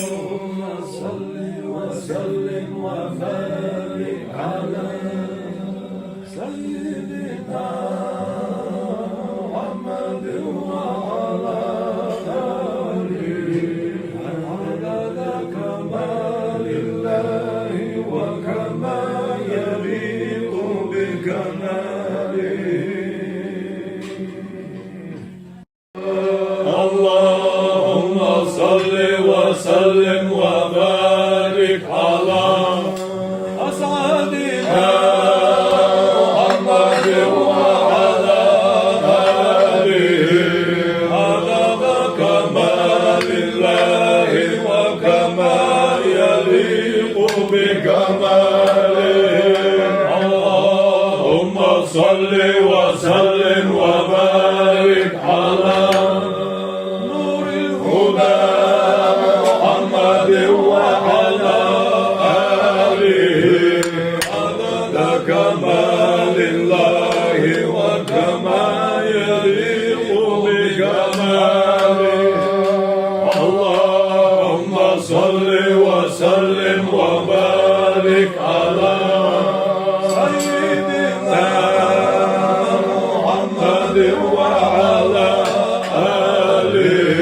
اللهم صل وسلم وبارك على سيدنا محمد وعلى آله عدد كمال الله وكما يليق بكماله اللهم صل وسلم وبارك على أسعدنا محمد وعلى آله عدد كمال الله وكما يليق بكماله اللهم صل وسلم وبارك على نور الهدى محمد وعلى آله عدد كمال الله وكما يليق بكماله اللهم صل وسلم وبارك على سيدنا محمد وعلى آله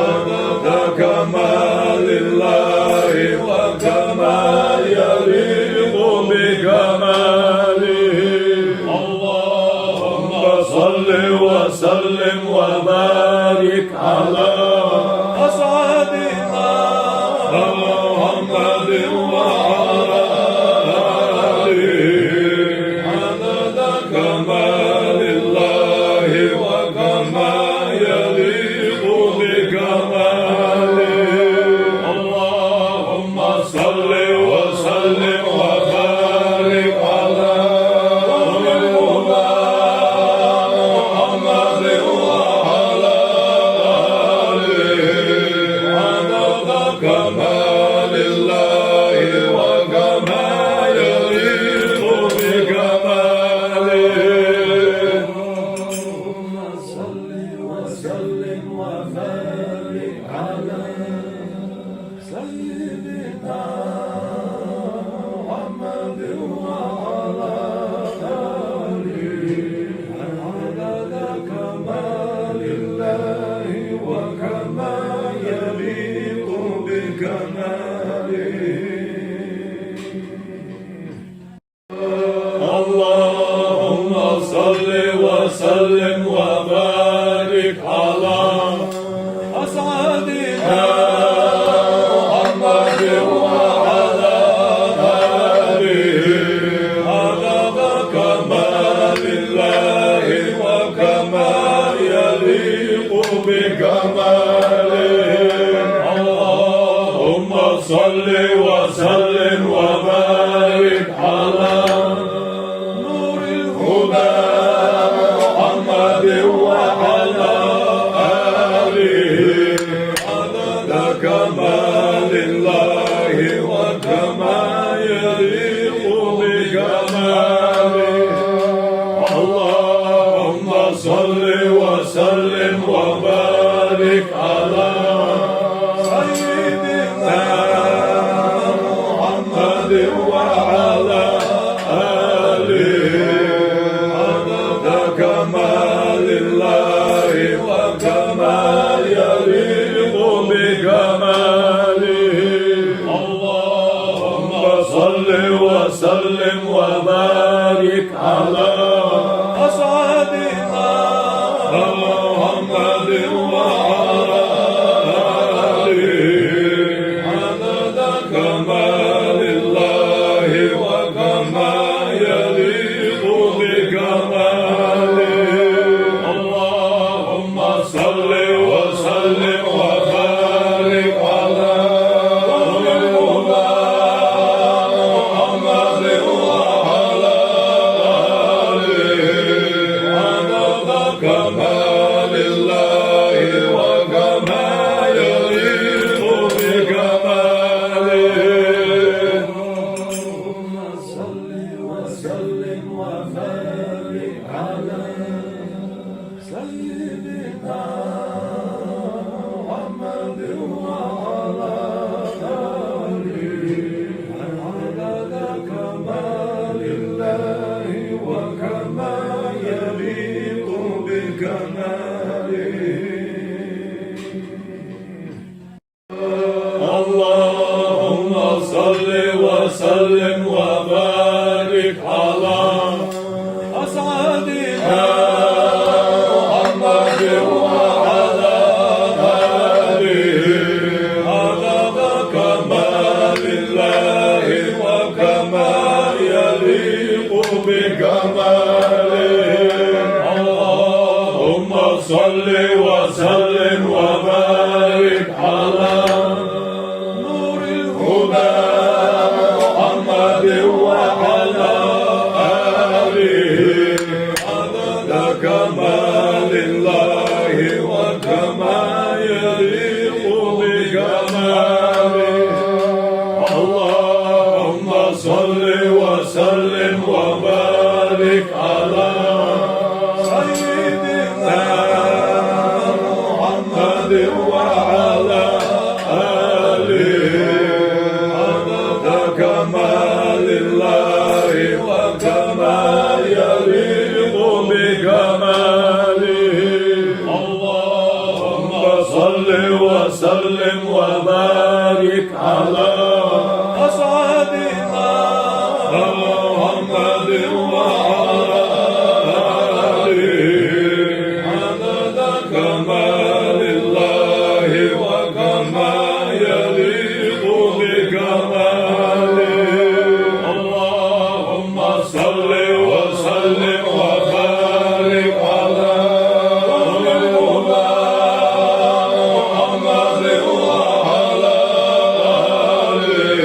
عدد كمال الله وكما يليق بكماله اللهم صل وسلم وبارك على أسعدنا محمد وعلى آله عدد كمال الله وكما يليق بكماله اللهم صل وسلم وبارك على نور الهدى محمد وعلى آله عدد كمال الله وكما يليق بكماله اللهم صل وسلم وبارك على سيدنا محمد وعلى آله عدد كمال الله وكما يليق بكماله اللهم صل وسلم وبارك على أسعدنا محمد وعلى آله عدد كمال الله وكما يليق بكماله اللهم صل وسلم وبارك على نور الهدى محمد وعلى آله بكماله اللهم صل وسلم وبارك على أسعدنا محمد وعلى آله عدد كمال الله وكما يليق بكماله اللهم صل وسلم وبارك على محمد وعلى آله عدد كمال الله وكما يليق بكماله اللهم صل وسلم وبارك على سيدنا محمد وعلى آله عدد كمال الله وكما يليق بكماله اللهم صل وسلم وبارك على أسعدنا محمد وعلى آله عدد كمال الله وكما يليق بكماله اللهم صل وسلم وبارك على نور الهدى محمد وعلى آله عدد كمال الله وكما يليق بكماله اللهم صل وسلم وبارك على سيدنا محمد وعلى آله عدد كمال الله وكما يليق بكماله اللهم صل وسلم وبارك على أسعدنا محمد وعلى آله عدد كمال الله وكما يليق بكماله اللهم صل وسلم وبارك على محمد وعلى آله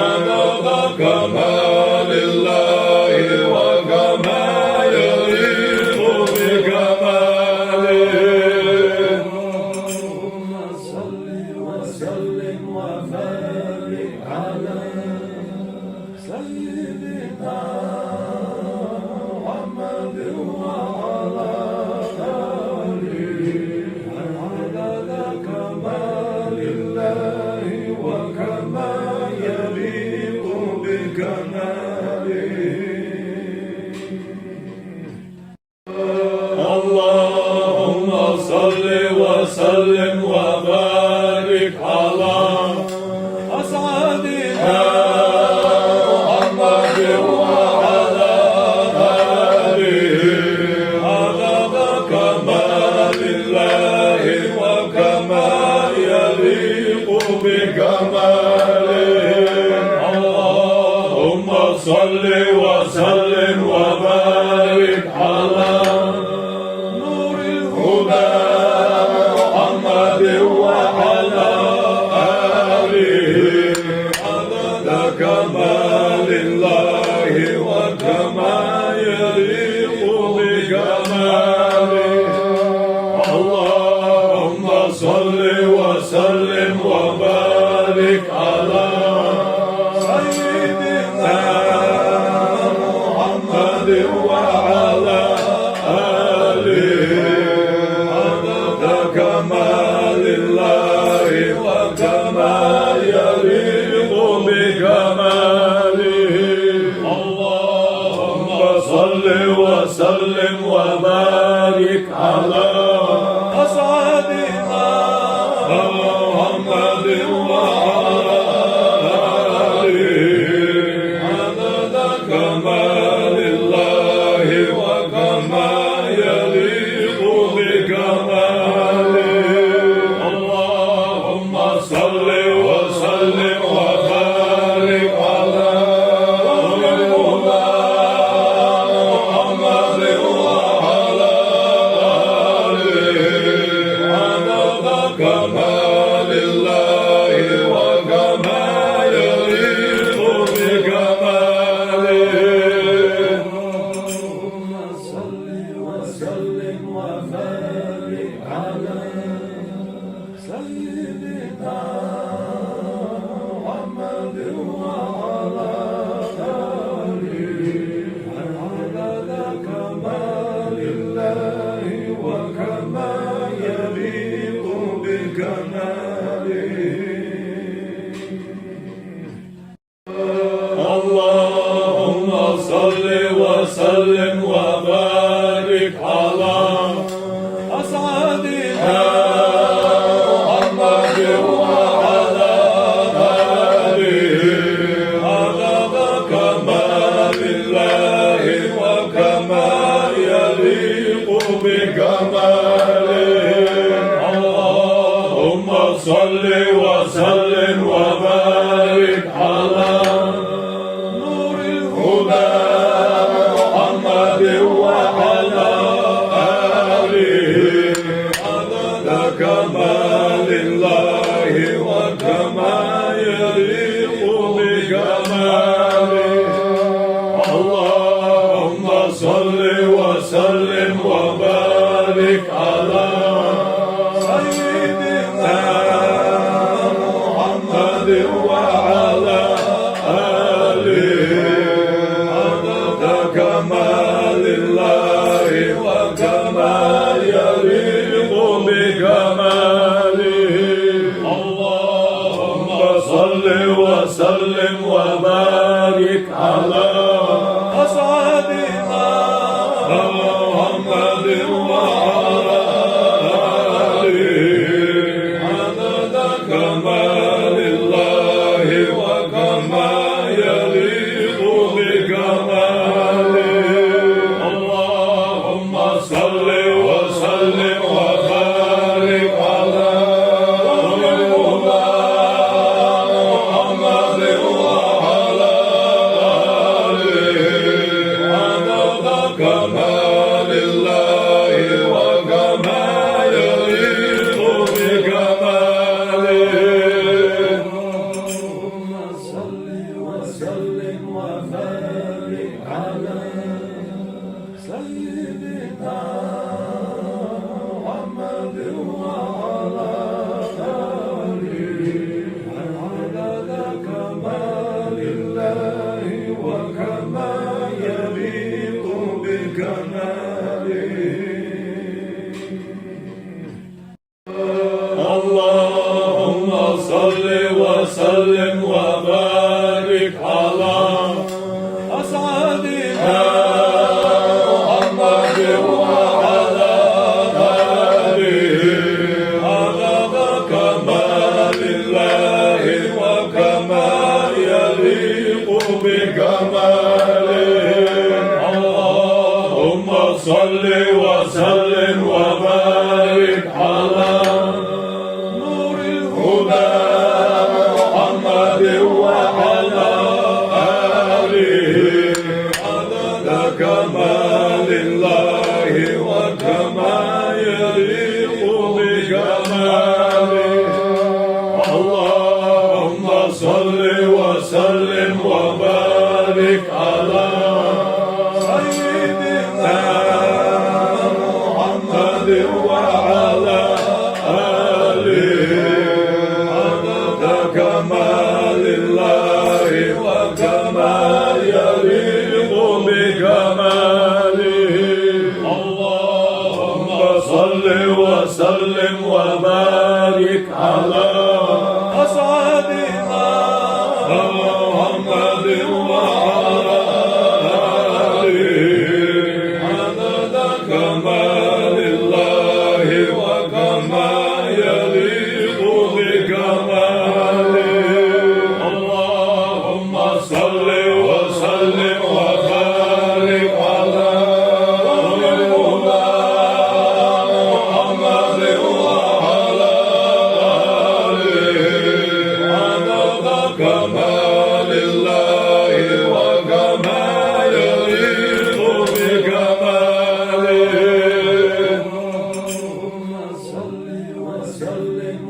عدد كمال الله وكما يليق بكماله اللهم صل وسلم وبارك على سيدنا محمد وعلى آله عدد كمال الله وكما يليق بكماله اللهم صل وسلم وبارك على أسعدنا محمد وعلى آله عدد كمال الله وكما يليق بكماله اللهم صل وسلم وبارك على نور الهدى محمد وعلى آله عدد كمال الله وكما يليق بكماله اللهم صل وسلم وبارك على سيدنا محمد وعلى آله عدد كمال الله وكما يليق بكماله اللهم صل وسلم وبارك على أسعدنا كما يليق بكماله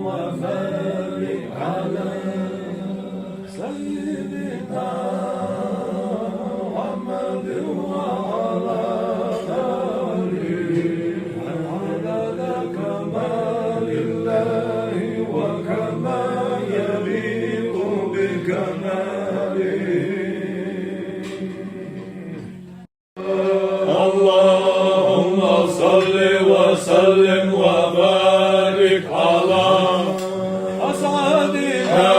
وبارك على سيدنا محمد وعلى آله عدد كمال الله وكما يليق بكماله. اللهم صل وسلم وبارك على أسعدنا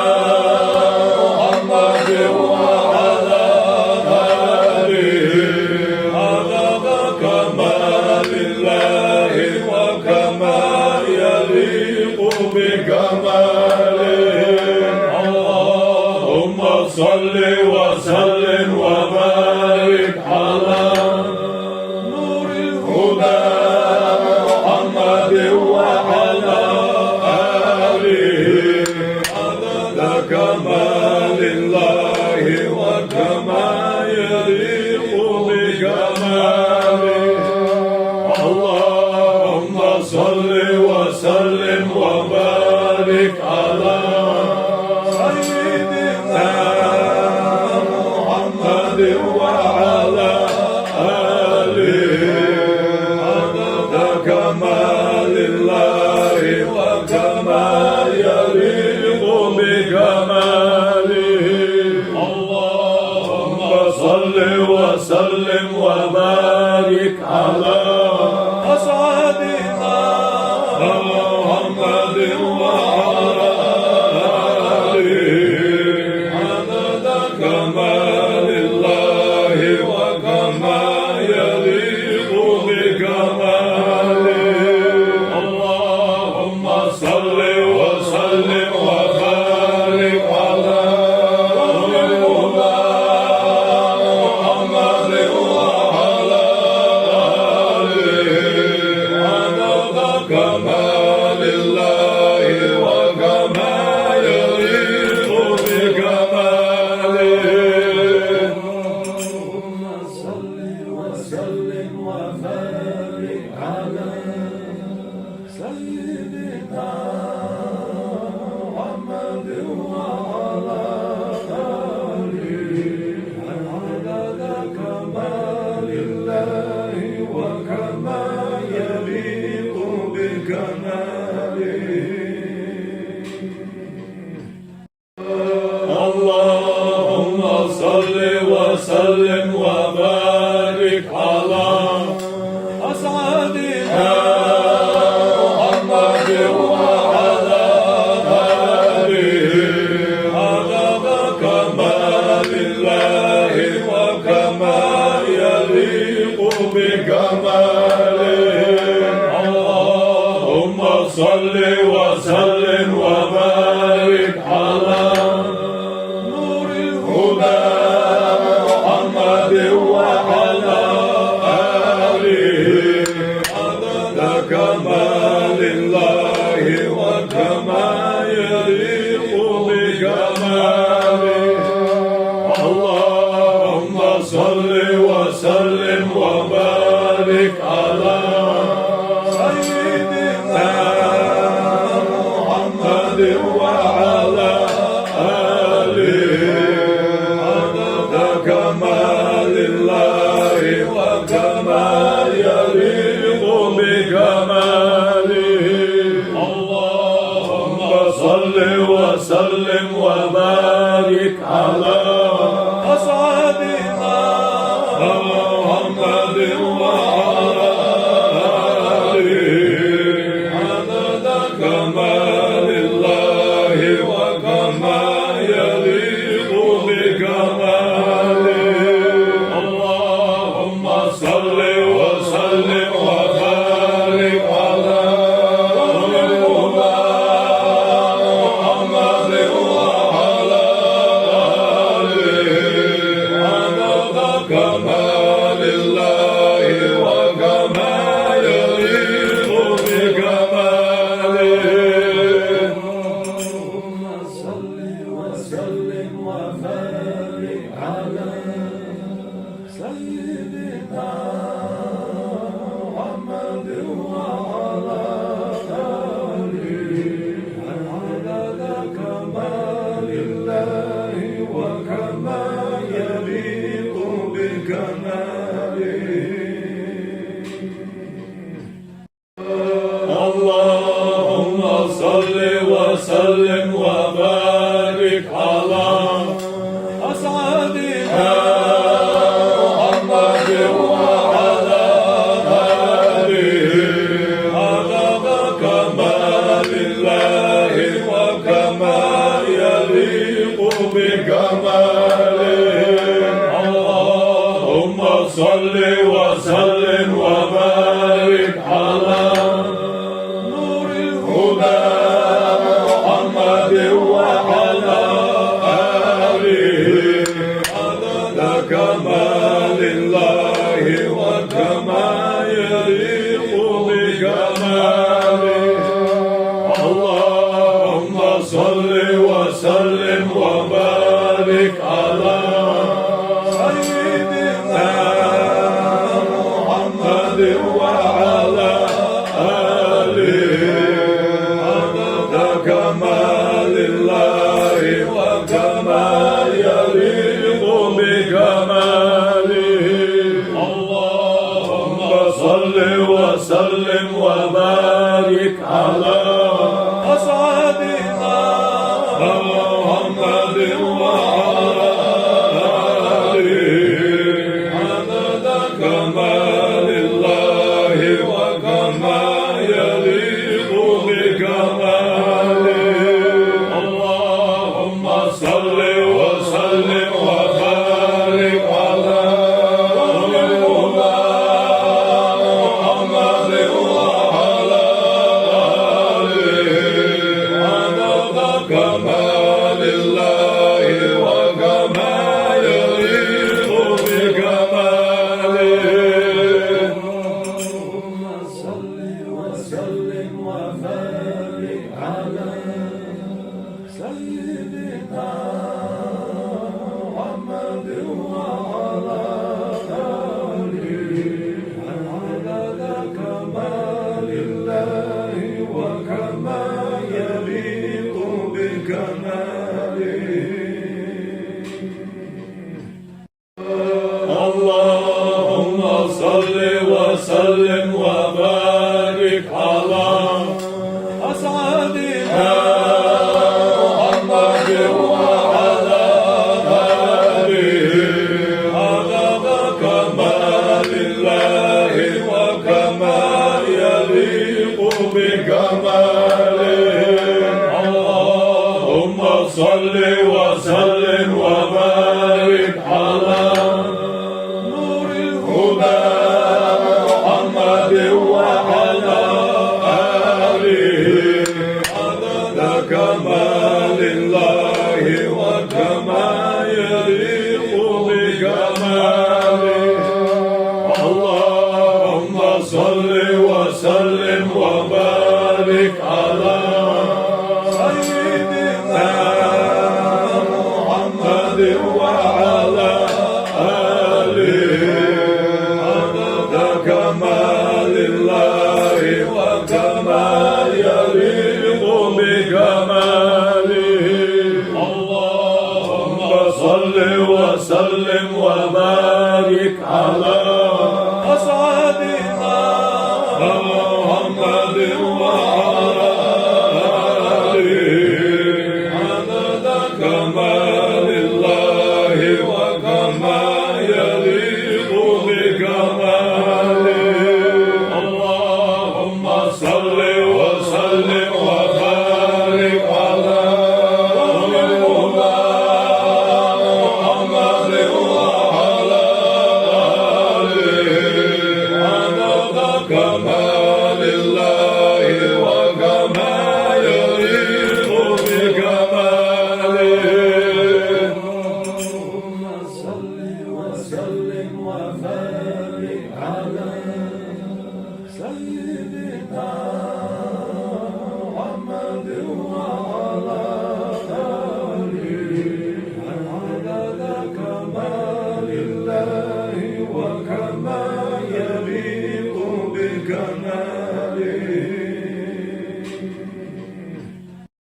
محمد وعلى آله عدد كمال الله وكما يليق بكماله. اللهم صل وسلم وبارك على نور الهدى محمد وعلى آله عدد كمال الله وكما يليق بكماله. اللهم صل وسلم وبارك على سيدنا محمد وعلى آله عدد كمال الله وكما يليق بكماله. اللهم صل وسلم وبارك على أسعدنا محمد وعلى آله عدد كمال الله وكما يليق بكماله. اللهم صل وسلم وبارك على نور الهدى محمد وعلى آله عدد كمال الله وكما يليق بكماله. اللهم صل وسلم وبارك على سيدنا محمد وعلى آله عدد كمال الله وكما يليق بكماله. اللهم صل وسلم وبارك على أسعدنا محمد وعلى آله عدد كمال الله وكما يليق بكماله. اللهم صل وسلم وبارك على نور الهدى محمد وعلى آله عدد كمال الله وكما يليق بكماله. اللهم صل وسلم وبارك على سيدنا محمد وعلى آله عدد كمال الله وكما يليق بكماله. اللهم صل وسلم وبارك على أسعدنا محمد وعلى آله عدد كمال الله وكما يليق بكماله. اللهم صل وسلم وبارك على نور الهدى محمد وعلى آله عدد كمال الله وكما يليق بكماله. اللهم صل وسلم وبارك على سيدنا محمد وعلى آله وسلم وبارك على أسعدنا محمد وعلى آله عدد كمال الله وكما يليق بكماله اللهم صل وسلم وبارك على نور هدى محمد وعلى آله عدد كمال الله وكما يليق بكماله اللهم صل وسلم وبارك على سيدنا محمد وعلى آله عدد كمال الله وكما يليق بكماله اللهم صل وسلم وبارك على أسعدنا محمد وعلى آله عدد كمال الله وكما يليق بكماله اللهم صل وسلم وبارك على محمد وعلى آله عدد كمال الله وكما يليق بكماله اللهم صل وسلم وبارك على سيدنا محمد وعلى آله عدد كمال الله وكما يليق بكماله اللهم صل وسلم وبارك على أسعدنا محمد وعلى آله عدد كمال الله وكما يليق بكماله اللهم صل وسلم وبارك على نور هدى محمد وعلى آله عدد كمال الله